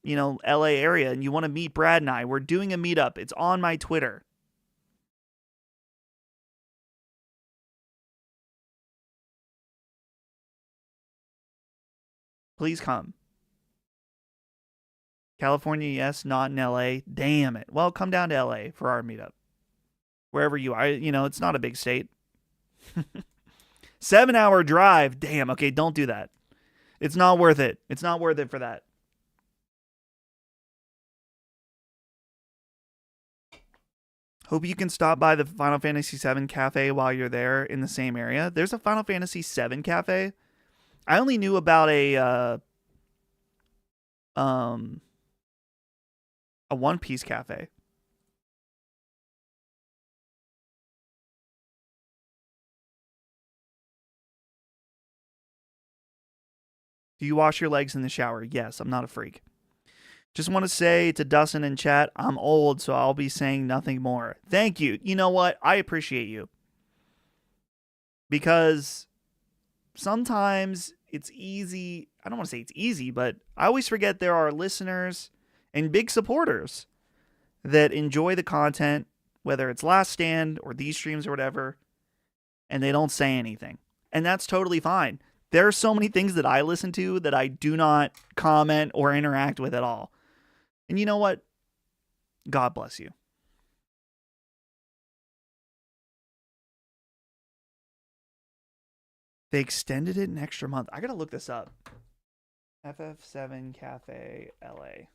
LA area and you want to meet Brad and I, we're doing a meetup. It's on my Twitter. Please come. California, yes, not in LA. Damn it. Well, come down to LA for our meetup. Wherever you are, it's not a big state. 7-hour drive. Damn. Okay, don't do that. It's not worth it. It's not worth it for that. Hope you can stop by the Final Fantasy VII Cafe while you're there in the same area. There's a Final Fantasy VII Cafe. I only knew about a One Piece Cafe. Do you wash your legs in the shower? Yes, I'm not a freak. Just want to say to Dustin in chat, I'm old, so I'll be saying nothing more. Thank you. You know what? I appreciate you. Because sometimes it's easy. I don't want to say it's easy, but I always forget there are listeners and big supporters that enjoy the content, whether it's Last Stand or these streams or whatever, and they don't say anything. And that's totally fine. There are so many things that I listen to that I do not comment or interact with at all. And you know what? God bless you. They extended it an extra month. I gotta look this up. FF7 Cafe LA.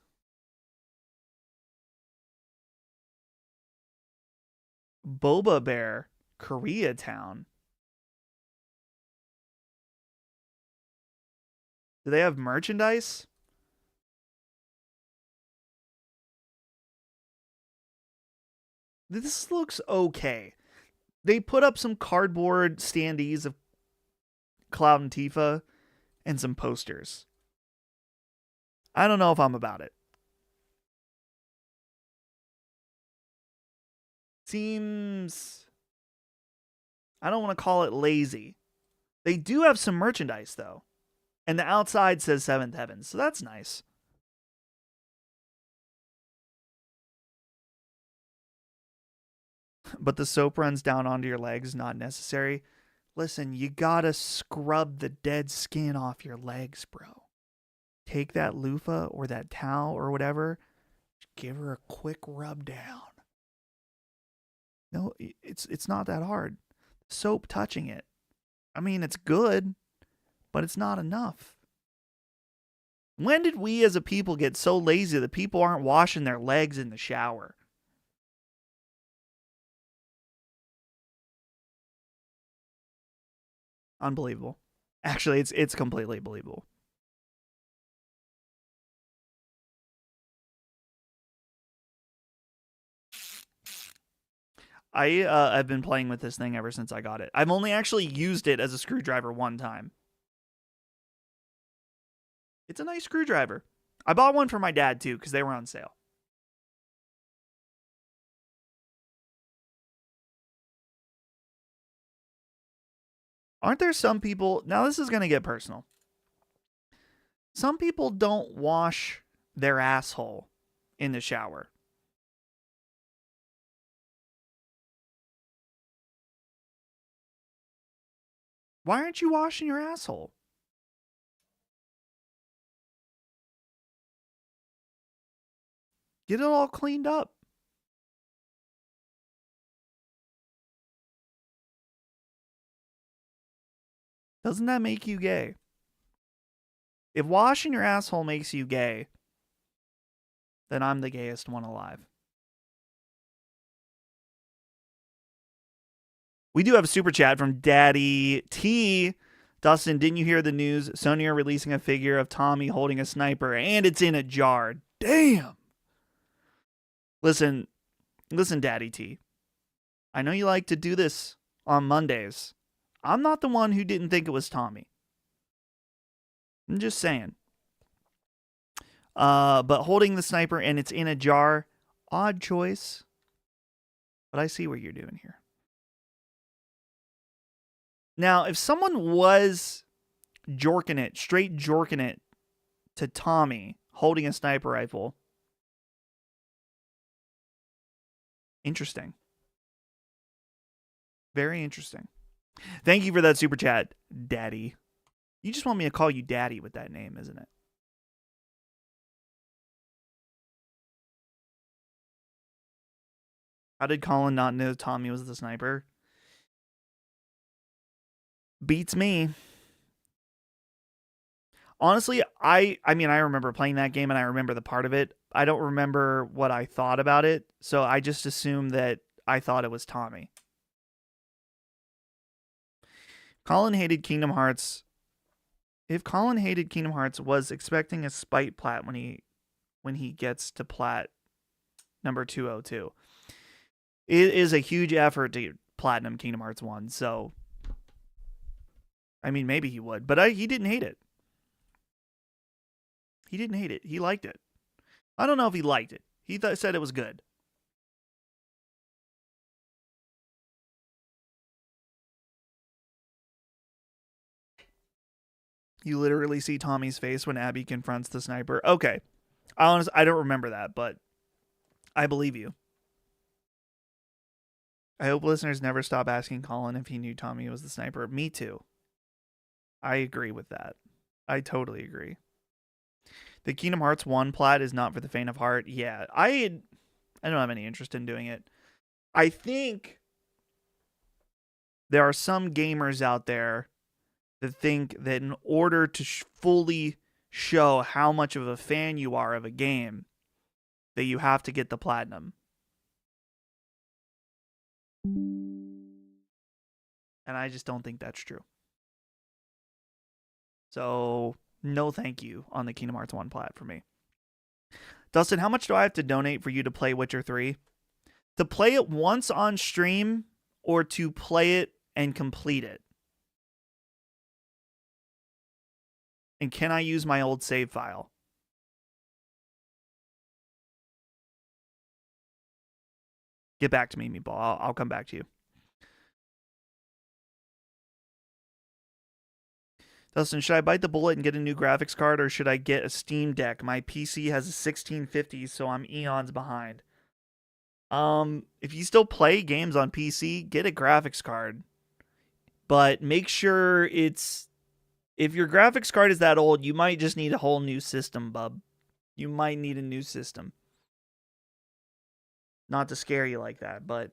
Boba Bear, Koreatown. Do they have merchandise? This looks okay. They put up some cardboard standees of Cloud and Tifa and some posters. I don't know if I'm about it. Seems... I don't want to call it lazy. They do have some merchandise, though. And the outside says 7th Heaven, so that's nice. But the soap runs down onto your legs, not necessary. Listen, you gotta scrub the dead skin off your legs, bro. Take that loofah or that towel or whatever, give her a quick rub down. No, it's not that hard. Soap touching it. I mean, it's good, but it's not enough. When did we as a people get so lazy that people aren't washing their legs in the shower? Unbelievable. Actually, it's completely believable. I've been playing with this thing ever since I got it. I've only actually used it as a screwdriver one time. It's a nice screwdriver. I bought one for my dad too because they were on sale. Aren't there some people... Now this is going to get personal. Some people don't wash their asshole in the shower. Why aren't you washing your asshole? Get it all cleaned up. Doesn't that make you gay? If washing your asshole makes you gay, then I'm the gayest one alive. We do have a super chat from Daddy T. Dustin, didn't you hear the news? Sony are releasing a figure of Tommy holding a sniper, and it's in a jar. Damn. Listen, Daddy T. I know you like to do this on Mondays. I'm not the one who didn't think it was Tommy. I'm just saying. But holding the sniper and it's in a jar, odd choice. But I see what you're doing here. Now, if someone was straight jorking it to Tommy holding a sniper rifle, interesting. Very interesting. Thank you for that super chat, Daddy. You just want me to call you Daddy with that name, isn't it? How did Colin not know Tommy was the sniper? Beats me. Honestly, I mean, I remember playing that game and I remember the part of it. I don't remember what I thought about it, so I just assumed that I thought it was Tommy. Colin hated Kingdom Hearts. If Colin hated Kingdom Hearts, was expecting a spite plat when he gets to plat number 202. It is a huge effort to platinum Kingdom Hearts 1, so I mean, maybe he would, but he didn't hate it. He didn't hate it. He liked it. I don't know if he liked it. He said it was good. You literally see Tommy's face when Abby confronts the sniper. Okay. I don't remember that, but I believe you. I hope listeners never stop asking Colin if he knew Tommy was the sniper. Me too. I agree with that. I totally agree. The Kingdom Hearts 1 plat is not for the faint of heart. Yeah, I don't have any interest in doing it. I think there are some gamers out there that think that in order to fully show how much of a fan you are of a game, that you have to get the platinum. And I just don't think that's true. So, no thank you on the Kingdom Hearts 1 plat for me. Dustin, how much do I have to donate for you to play Witcher 3? To play it once on stream or to play it and complete it? And can I use my old save file? Get back to me, Meatball. I'll come back to you. Dustin, should I bite the bullet and get a new graphics card, or should I get a Steam Deck? My PC has a 1650, so I'm eons behind. If you still play games on PC, get a graphics card. But make sure it's... If your graphics card is that old, you might just need a whole new system, bub. You might need a new system. Not to scare you like that, but...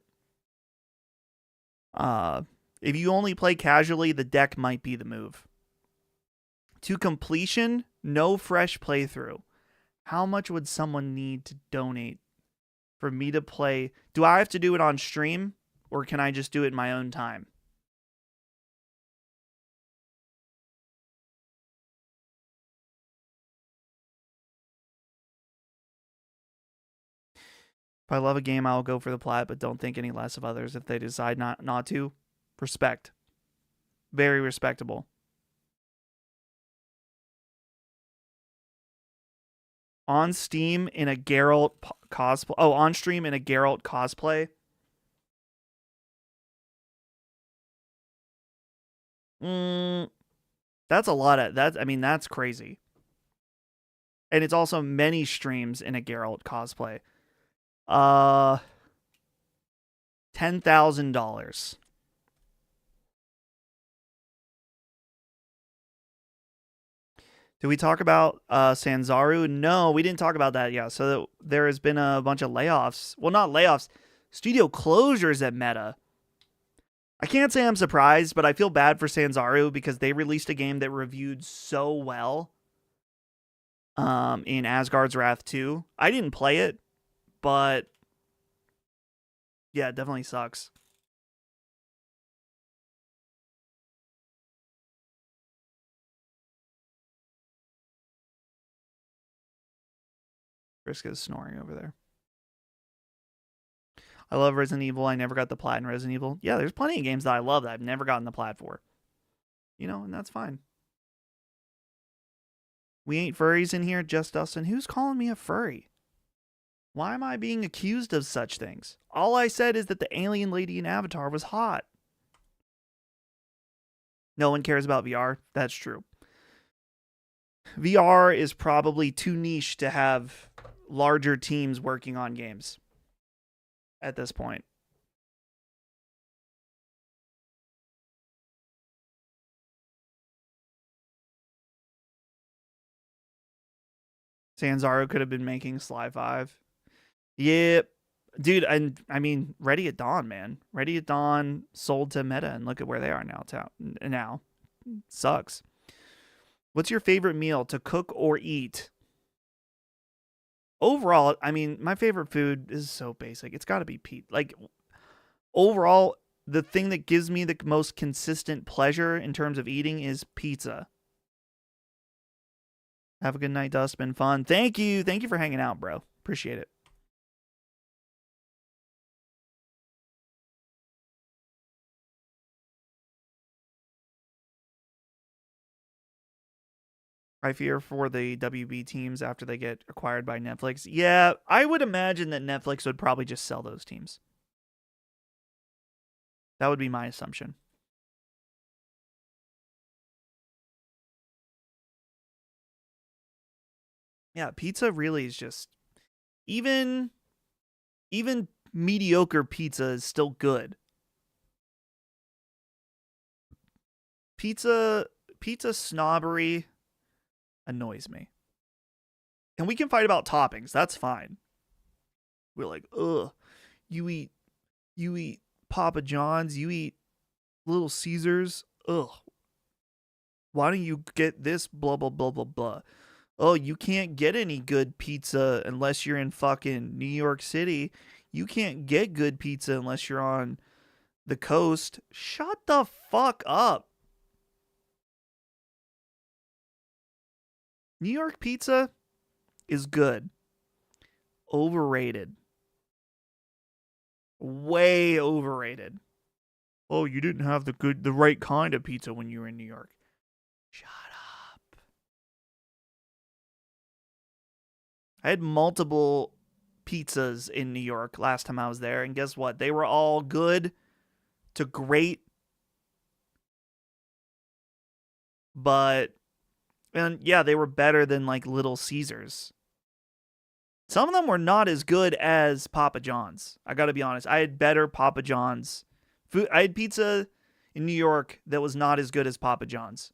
if you only play casually, the deck might be the move. To completion, no fresh playthrough. How much would someone need to donate for me to play? Do I have to do it on stream, or can I just do it in my own time? If I love a game, I'll go for the plat, but don't think any less of others if they decide not to. Respect. Very respectable. On Steam in a Geralt cosplay. Oh, on stream in a Geralt cosplay. That's a lot of that. I mean, that's crazy. And it's also many streams in a Geralt cosplay. $10,000. Did we talk about Sanzaru? No, we didn't talk about that yet. So there has been a bunch of layoffs. Well, not layoffs, studio closures at Meta. I can't say I'm surprised, but I feel bad for Sanzaru because they released a game that reviewed so well in Asgard's Wrath 2. I didn't play it, but yeah, it definitely sucks. Vriska's snoring over there. I love Resident Evil. I never got the plat in Resident Evil. Yeah, there's plenty of games that I love that I've never gotten the plat for. You know, and that's fine. We ain't furries in here, just Dustin. Who's calling me a furry? Why am I being accused of such things? All I said is that the alien lady in Avatar was hot. No one cares about VR. That's true. VR is probably too niche to have larger teams working on games at this point. Sanzaru could have been making Sly 5. Yep. Dude, and I mean, Ready at Dawn, man. Ready at Dawn sold to Meta, and look at where they are now. Sucks. What's your favorite meal to cook or eat? Overall, I mean, my favorite food is so basic. It's got to be pizza. Like, overall, the thing that gives me the most consistent pleasure in terms of eating is pizza. Have a good night, Dust. Been fun. Thank you. Thank you for hanging out, bro. Appreciate it. I fear for the WB teams after they get acquired by Netflix. Yeah, I would imagine that Netflix would probably just sell those teams. That would be my assumption. Yeah, pizza really is just even even mediocre pizza is still good. Pizza pizza snobbery annoys me. And we can fight about toppings. That's fine. We're like, ugh, you eat you eat Papa John's, you eat Little Caesars. Ugh. Why don't you get this blah blah blah blah blah? Oh, you can't get any good pizza unless you're in fucking New York City. You can't get good pizza unless you're on the coast. Shut the fuck up. New York pizza is good. Overrated. Way overrated. Oh, you didn't have the right kind of pizza when you were in New York. Shut up. I had multiple pizzas in New York last time I was there, and guess what? They were all good to great, but and yeah, they were better than like Little Caesars. Some of them were not as good as Papa John's. I got to be honest. I had better Papa John's food. I had pizza in New York that was not as good as Papa John's.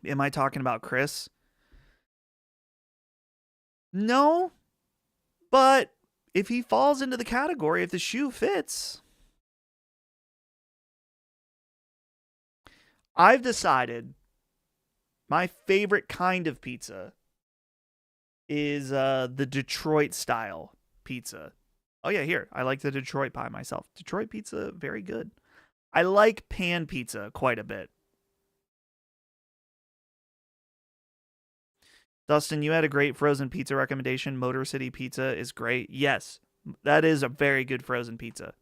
Am I talking about Chris? No, but if he falls into the category, if the shoe fits, I've decided my favorite kind of pizza is the Detroit style pizza. Oh yeah, here. I like the Detroit pie myself. Detroit pizza, very good. I like pan pizza quite a bit. Dustin, you had a great frozen pizza recommendation. Motor City Pizza is great. Yes, that is a very good frozen pizza.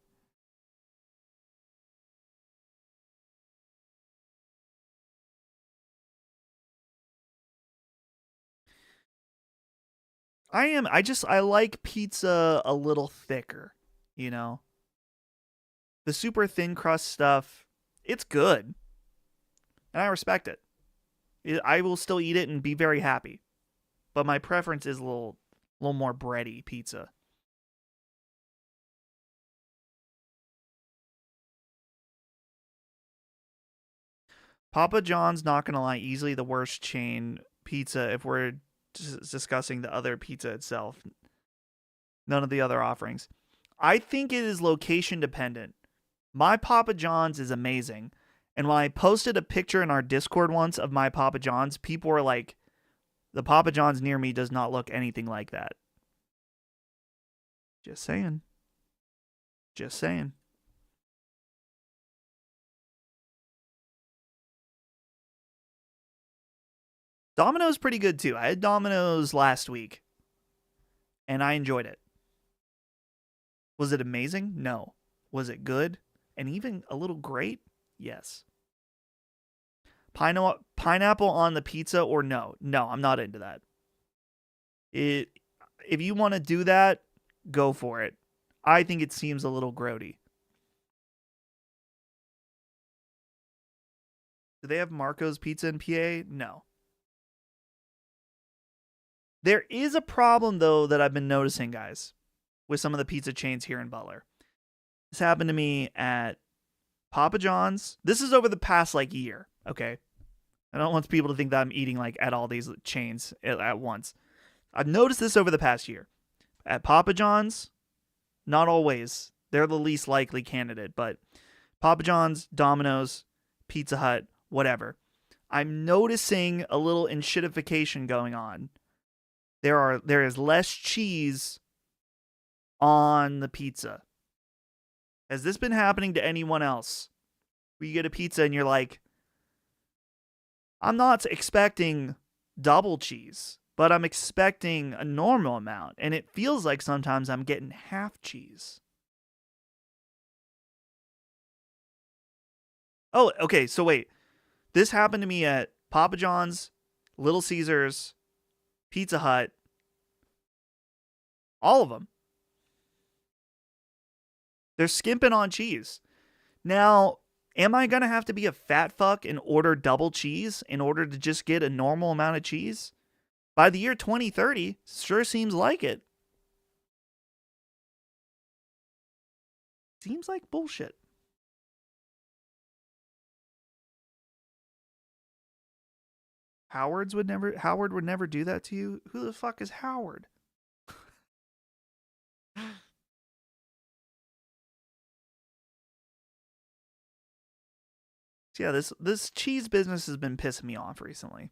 I like pizza a little thicker, you know. The super thin crust stuff, it's good, and I respect it. I will still eat it and be very happy. But my preference is a little more bready pizza. Papa John's, not gonna lie, easily the worst chain pizza if we're discussing the other pizza itself. None of the other offerings. I think it is location dependent. My Papa John's is amazing. And when I posted a picture in our Discord once of my Papa John's, people were like, the Papa John's near me does not look anything like that. Just saying. Just saying. Domino's pretty good too. I had Domino's last week and I enjoyed it. Was it amazing? No. Was it good? And even a little great? Yes. Pineapple on the pizza or no? No, I'm not into that. It if you want to do that, go for it. I think it seems a little grody. Do they have Marco's Pizza in PA? No. There is a problem though that I've been noticing, guys, with some of the pizza chains here in Butler. This happened to me at Papa John's. This is over the past like year, okay? I don't want people to think that I'm eating like at all these chains at once. I've noticed this over the past year. At Papa John's, not always. They're the least likely candidate, but Papa John's, Domino's, Pizza Hut, whatever. I'm noticing a little enshittification going on. There is less cheese on the pizza. Has this been happening to anyone else? Where you get a pizza and you're like, I'm not expecting double cheese, but I'm expecting a normal amount. And it feels like sometimes I'm getting half cheese. Oh, okay. So wait. This happened to me at Papa John's, Little Caesars, Pizza Hut, all of them. They're skimping on cheese. Now, am I going to have to be a fat fuck and order double cheese in order to just get a normal amount of cheese? By the year 2030, sure seems like it. Seems like bullshit. Howard would never do that to you. Who the fuck is Howard? So yeah, this cheese business has been pissing me off recently.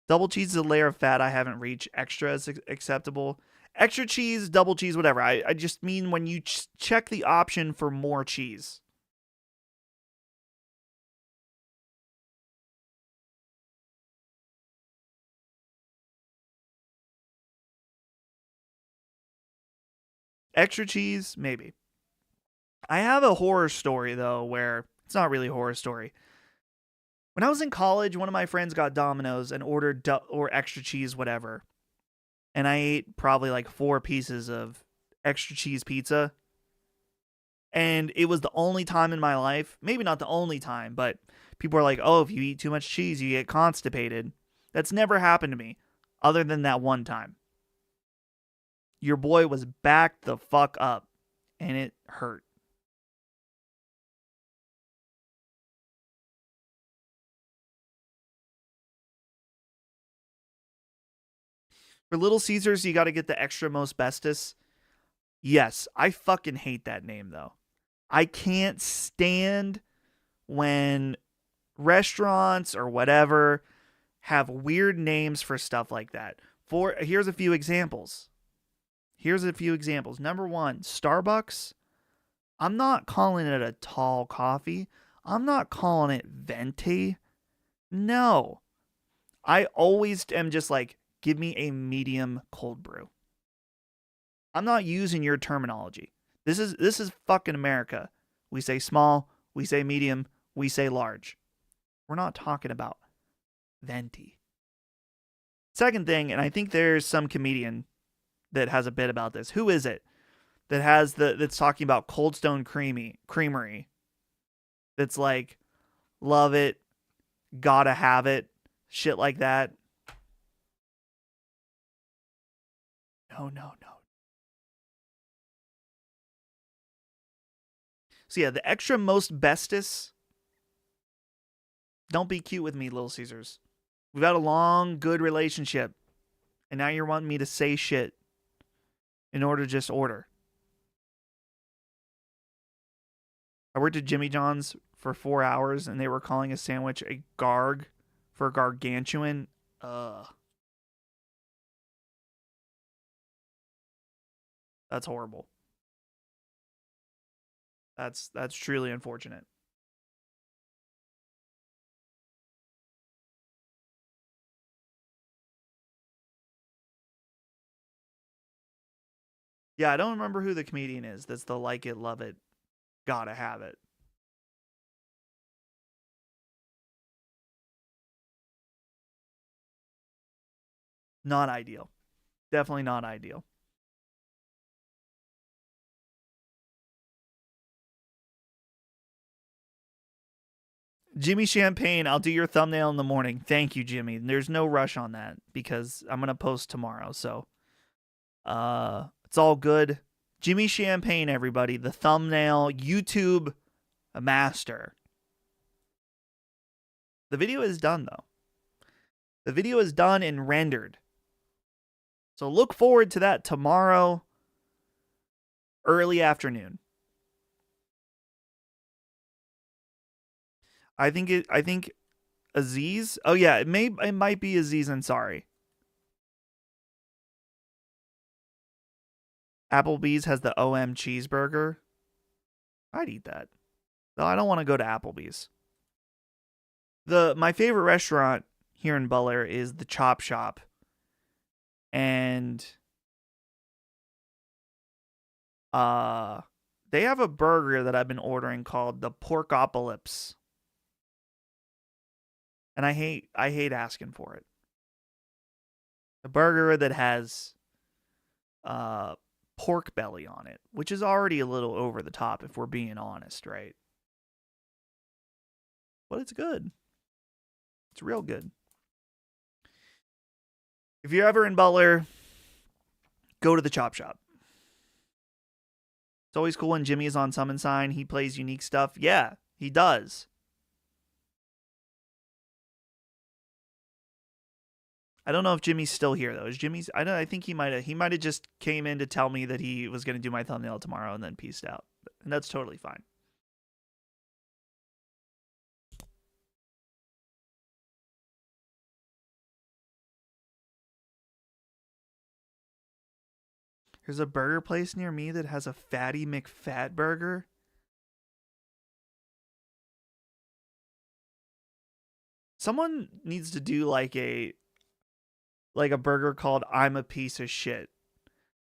Double cheese is a layer of fat I haven't reached. Extra is acceptable. Extra cheese, double cheese, whatever. I just mean when you check the option for more cheese. Extra cheese, maybe. I have a horror story though, where it's not really a horror story. When I was in college, one of my friends got Domino's and ordered or extra cheese, whatever, and I ate probably like 4 pieces of extra cheese pizza. And it was the only time in my life, maybe not the only time, but people are like, "Oh, if you eat too much cheese, you get constipated." That's never happened to me, other than that one time. Your boy was backed the fuck up, and it hurt. For Little Caesars, you got to get the extra most bestus. Yes, I fucking hate that name though. I can't stand when restaurants or whatever have weird names for stuff like that. Here's a few examples. Number 1, Starbucks. I'm not calling it a tall coffee. I'm not calling it venti. No. I always am just like, give me a medium cold brew. I'm not using your terminology. This is fucking America. We say small, we say medium, we say large. We're not talking about venti. Second thing, and I think there's some comedian that has a bit about this. Who is it that's talking about Cold Stone Creamery? That's like, love it, gotta have it, shit like that. No. So yeah, the extra most bestus. Don't be cute with me, Little Caesars. We've had a long, good relationship, and now you're wanting me to say shit in order to just order. I worked at Jimmy John's for 4 hours, and they were calling a sandwich a garg for gargantuan. Ugh. That's horrible. That's truly unfortunate. Yeah, I don't remember who the comedian is. That's the like it, love it, gotta have it. Not ideal. Definitely not ideal. Jimmy Champagne, I'll do your thumbnail in the morning. Thank you, Jimmy. There's no rush on that because I'm gonna post tomorrow. So it's all good. Jimmy Champagne, everybody, the thumbnail, YouTube master. The video is done though. The video is done and rendered. So look forward to that tomorrow, early afternoon. I think Aziz. Oh yeah, it might be Aziz Ansari. Applebee's has the OM cheeseburger. I'd eat that. Though I don't want to go to Applebee's. My favorite restaurant here in Bel Air is the Chop Shop. And they have a burger that I've been ordering called the Porkopolis. And I hate asking for it. A burger that has uh pork belly on it, which is already a little over the top if we're being honest, right? But it's good. It's real good. If you're ever in Butler, go to the Chop Shop. It's always cool when Jimmy is on Summon Sign. He plays unique stuff. Yeah, he does. I don't know if Jimmy's still here though. Is Jimmy's? I think he might have just came in to tell me that he was going to do my thumbnail tomorrow and then peaced out. And that's totally fine. There's a burger place near me that has a Fatty McFat burger. Someone needs to do like a burger called I'm a piece of shit.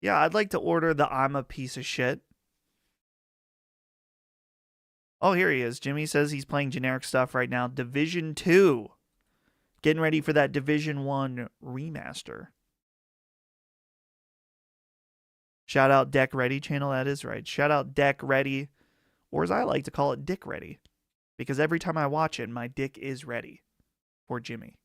Yeah, I'd like to order the I'm a piece of shit. Oh, here he is. Jimmy says he's playing generic stuff right now. Division 2. Getting ready for that Division 1 remaster. Shout out Deck Ready channel. That is right. Shout out Deck Ready. Or as I like to call it, Dick Ready. Because every time I watch it, my dick is ready for Jimmy.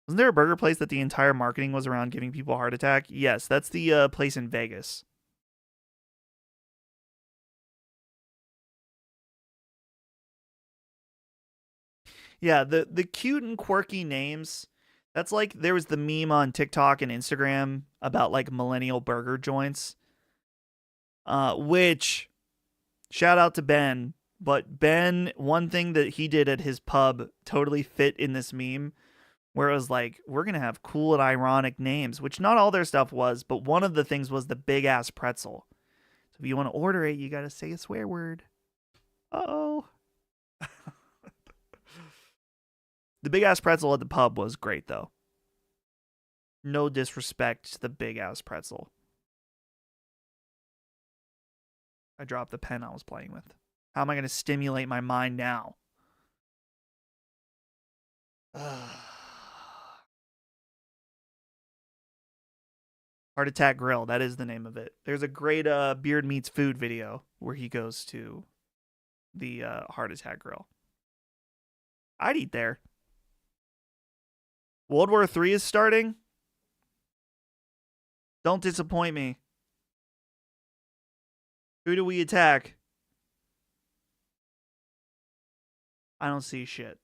Wasn't there a burger place that the entire marketing was around giving people a heart attack? Yes, that's the place in Vegas. Yeah, the cute and quirky names. That's like there was the meme on TikTok and Instagram about like millennial burger joints. Which shout out to Ben, but Ben, one thing that he did at his pub totally fit in this meme where it was like, we're going to have cool and ironic names, which not all their stuff was, but one of the things was the big ass pretzel. So if you want to order it, you got to say a swear word. Uh-oh. The big ass pretzel at the pub was great though. No disrespect to the big ass pretzel. I dropped the pen I was playing with. How am I going to stimulate my mind now? Heart Attack Grill, that is the name of it. There's a great Beard Meets Food video where he goes to the Heart Attack Grill. I'd eat there. World War III is starting. Don't disappoint me. Who do we attack? I don't see shit.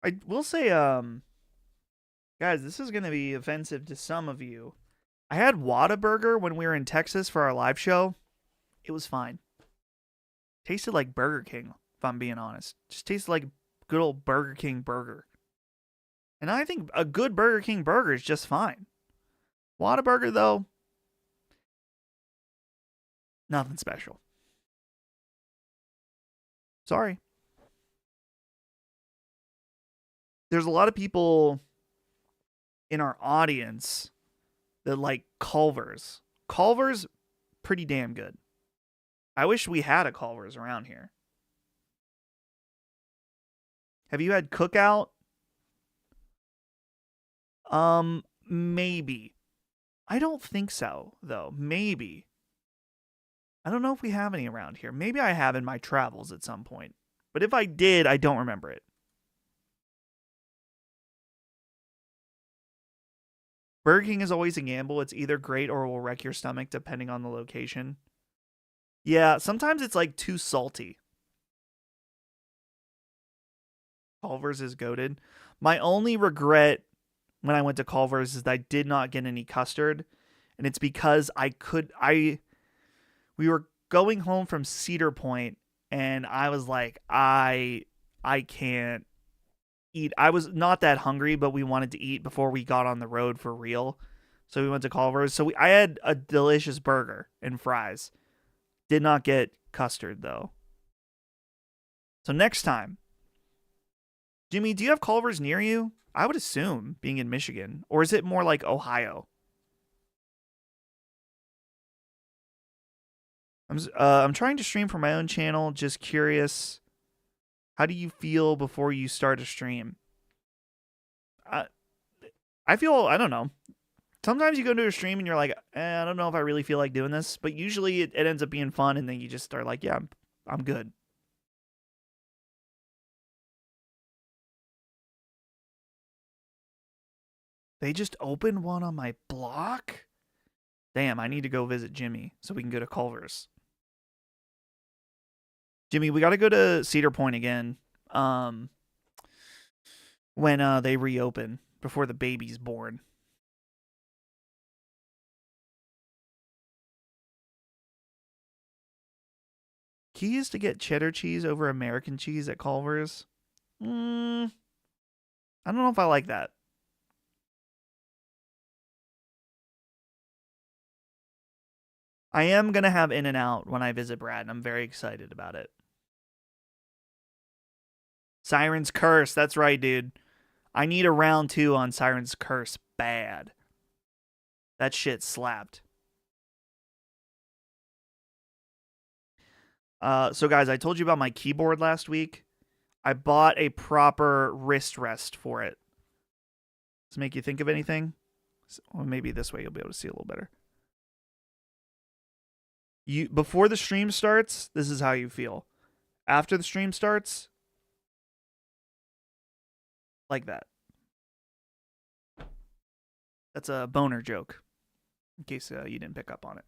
I will say, guys, this is going to be offensive to some of you. I had Whataburger when we were in Texas for our live show. It was fine. Tasted like Burger King, if I'm being honest. Just tasted like good old Burger King burger. And I think a good Burger King burger is just fine. Whataburger, though, nothing special. Sorry. There's a lot of people in our audience that like Culver's. Culver's pretty damn good. I wish we had a Culver's around here. Have you had Cookout? Maybe. I don't think so, though. Maybe. I don't know if we have any around here. Maybe I have in my travels at some point. But if I did, I don't remember it. Burger King is always a gamble. It's either great or will wreck your stomach depending on the location. Yeah, sometimes it's like too salty. Culver's is goated. My only regret when I went to Culver's is that I did not get any custard. And it's because we were going home from Cedar Point and I was like, I can't eat. I was not that hungry, but we wanted to eat before we got on the road for real. So we went to Culver's. So I had a delicious burger and fries. Did not get custard though. So next time, Jimmy, do you have Culver's near you? I would assume, being in Michigan. Or is it more like Ohio? I'm trying to stream for my own channel. Just curious. How do you feel before you start a stream? I feel, I don't know. Sometimes you go to a stream and you're like, I don't know if I really feel like doing this, but usually it ends up being fun, and then you just start like, yeah, I'm good. They just opened one on my block? Damn, I need to go visit Jimmy so we can go to Culver's. Jimmy, we got to go to Cedar Point again when they reopen before the baby's born. Key is to get cheddar cheese over American cheese at Culver's. I don't know if I like that. I am going to have In-N-Out when I visit Brad, and I'm very excited about it. Siren's Curse. That's right, dude. I need a round 2 on Siren's Curse bad. That shit slapped. So, guys, I told you about my keyboard last week. I bought a proper wrist rest for it. Does it make you think of anything? Well, maybe this way you'll be able to see a little better. Before the stream starts, this is how you feel. After the stream starts, like that. That's a boner joke, in case you didn't pick up on it.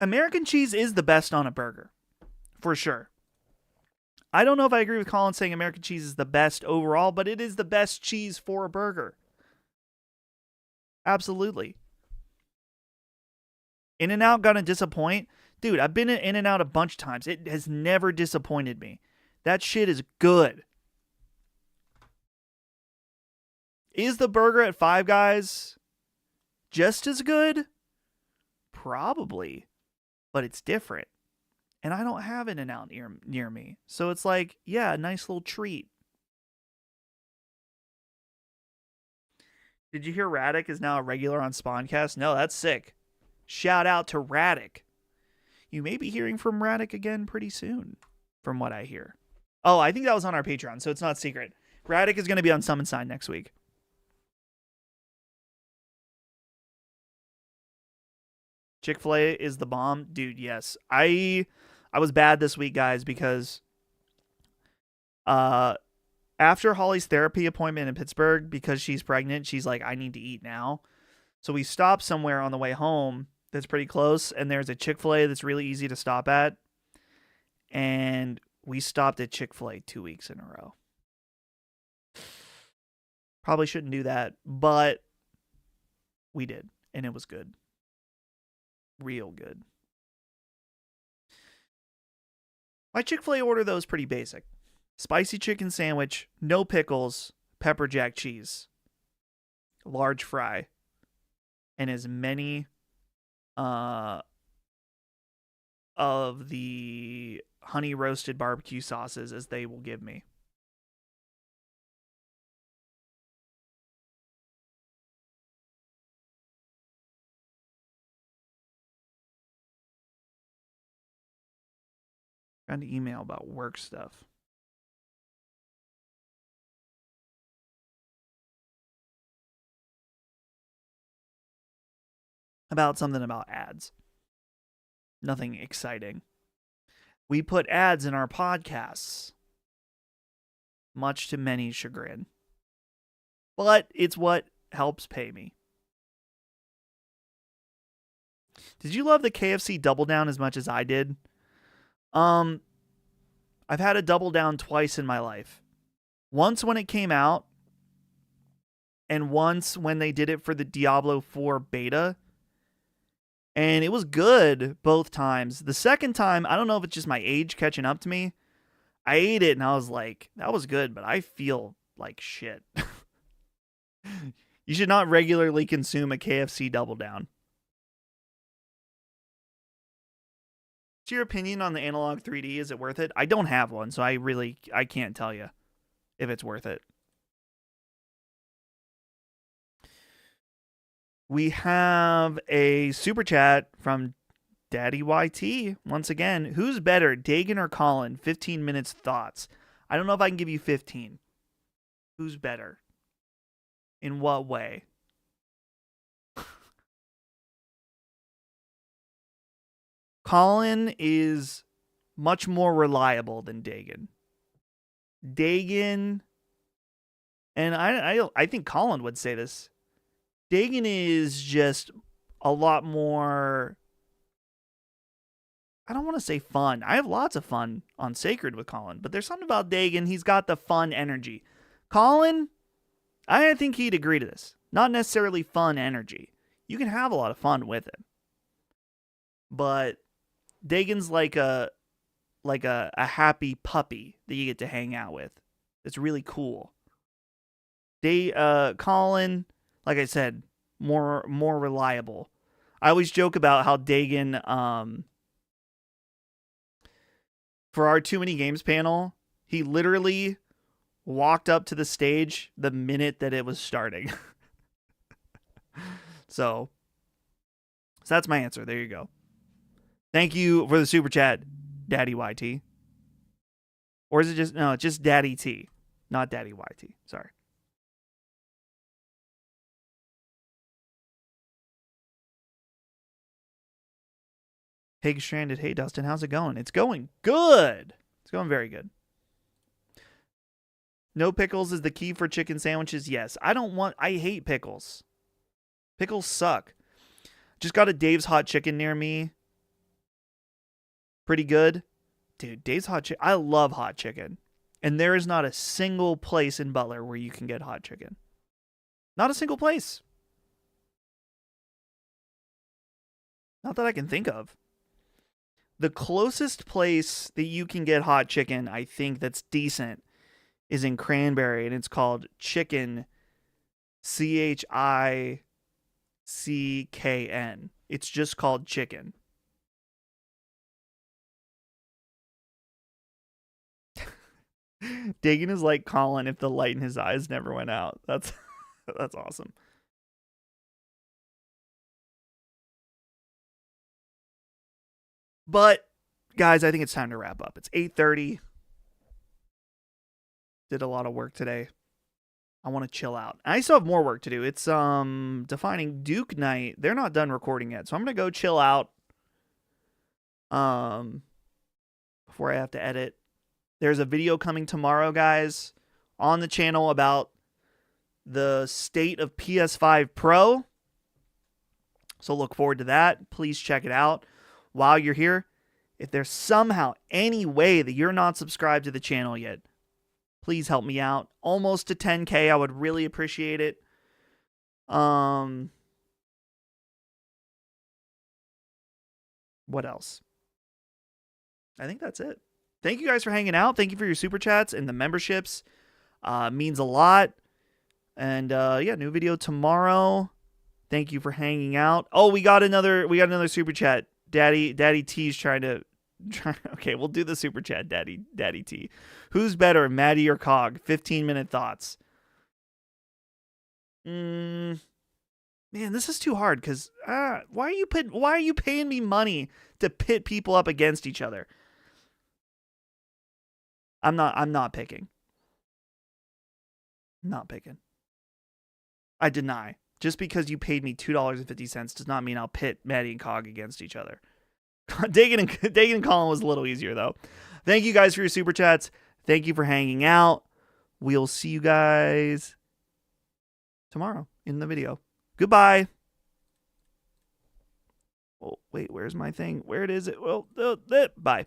American cheese is the best on a burger, for sure. I don't know if I agree with Colin saying American cheese is the best overall, but it is the best cheese for a burger. Absolutely. In-N-Out gonna disappoint? Dude, I've been in In-N-Out a bunch of times. It has never disappointed me. That shit is good. Is the burger at Five Guys just as good? Probably. But it's different. And I don't have In-N-Out near me. So it's like, yeah, a nice little treat. Did you hear Radic is now a regular on Spawncast? No, that's sick. Shout out to Radic. You may be hearing from Radic again pretty soon, from what I hear. Oh, I think that was on our Patreon, so it's not secret. Radic is going to be on Summon Sign next week. Chick-fil-A is the bomb. Dude, yes. I was bad this week, guys, because after Holly's therapy appointment in Pittsburgh, because she's pregnant, she's like, I need to eat now. So we stopped somewhere on the way home that's pretty close, and there's a Chick-fil-A that's really easy to stop at. And we stopped at Chick-fil-A 2 weeks in a row. Probably shouldn't do that, but we did, and it was good. Real good. My Chick-fil-A order, though, is pretty basic. Spicy chicken sandwich, no pickles, pepper jack cheese, large fry, and as many of the honey roasted barbecue sauces as they will give me. Got an email about work stuff. About something about ads. Nothing exciting. We put ads in our podcasts, much to many chagrin. But it's what helps pay me. Did you love the KFC Double Down as much as I did? I've had a Double Down twice in my life. Once when it came out, and once when they did it for the Diablo 4 beta. And it was good both times. The second time, I don't know if it's just my age catching up to me. I ate it and I was like, that was good, but I feel like shit. You should not regularly consume a KFC Double Down. What's your opinion on the Analog 3D? Is it worth it? I don't have one, so I can't tell you if it's worth it. We have a super chat from Daddy YT. Once again, who's better, Dagan or Colin? 15 minutes thoughts. I don't know if I can give you 15. Who's better? In what way? Colin is much more reliable than Dagan. Dagan, and I think Colin would say this, Dagan is just a lot more, I don't want to say fun. I have lots of fun on Sacred with Colin, but there's something about Dagan. He's got the fun energy. Colin, I think he'd agree to this. Not necessarily fun energy. You can have a lot of fun with him. But Dagan's like a happy puppy that you get to hang out with. It's really cool. Colin, like I said, more reliable. I always joke about how Dagan, for our Too Many Games panel, he literally walked up to the stage the minute that it was starting. So that's my answer. There you go. Thank you for the super chat, Daddy YT. Or is it just, no, it's just Daddy T, not Daddy YT. Sorry. Pig Stranded. Hey, Dustin, how's it going? It's going good. It's going very good. No pickles is the key for chicken sandwiches. Yes. I hate pickles. Pickles suck. Just got a Dave's Hot Chicken near me. Pretty good. Dude, Dave's Hot Chicken. I love hot chicken. And there is not a single place in Butler where you can get hot chicken. Not a single place. Not that I can think of. The closest place that you can get hot chicken, I think, that's decent is in Cranberry, and it's called Chicken, CHICKN. It's just called Chicken. Dagan is like Colin if the light in his eyes never went out. That's awesome. But guys, I think it's time to wrap up. It's 8:30. Did a lot of work today. I want to chill out. I still have more work to do. It's defining Duke night. They're not done recording yet, so I'm gonna go chill out. Before I have to edit. There's a video coming tomorrow, guys, on the channel about the state of PS5 Pro. So look forward to that. Please check it out. While you're here, if there's somehow any way that you're not subscribed to the channel yet, please help me out. Almost to 10K. I would really appreciate it. What else? I think that's it. Thank you guys for hanging out. Thank you for your super chats and the memberships. Means a lot. And yeah, new video tomorrow. Thank you for hanging out. Oh, we got another super chat. Daddy T's trying to okay, we'll do the super chat, Daddy T. Who's better, Maddie or Cog? 15-minute thoughts. Man, this is too hard because why are you paying me money to pit people up against each other? I'm not picking. Not picking. I deny. Just because you paid me $2.50 does not mean I'll pit Maddie and Cog against each other. Dagan and Colin was a little easier, though. Thank you guys for your super chats. Thank you for hanging out. We'll see you guys tomorrow in the video. Goodbye. Oh, wait, where's my thing? Where it is? Well, bye.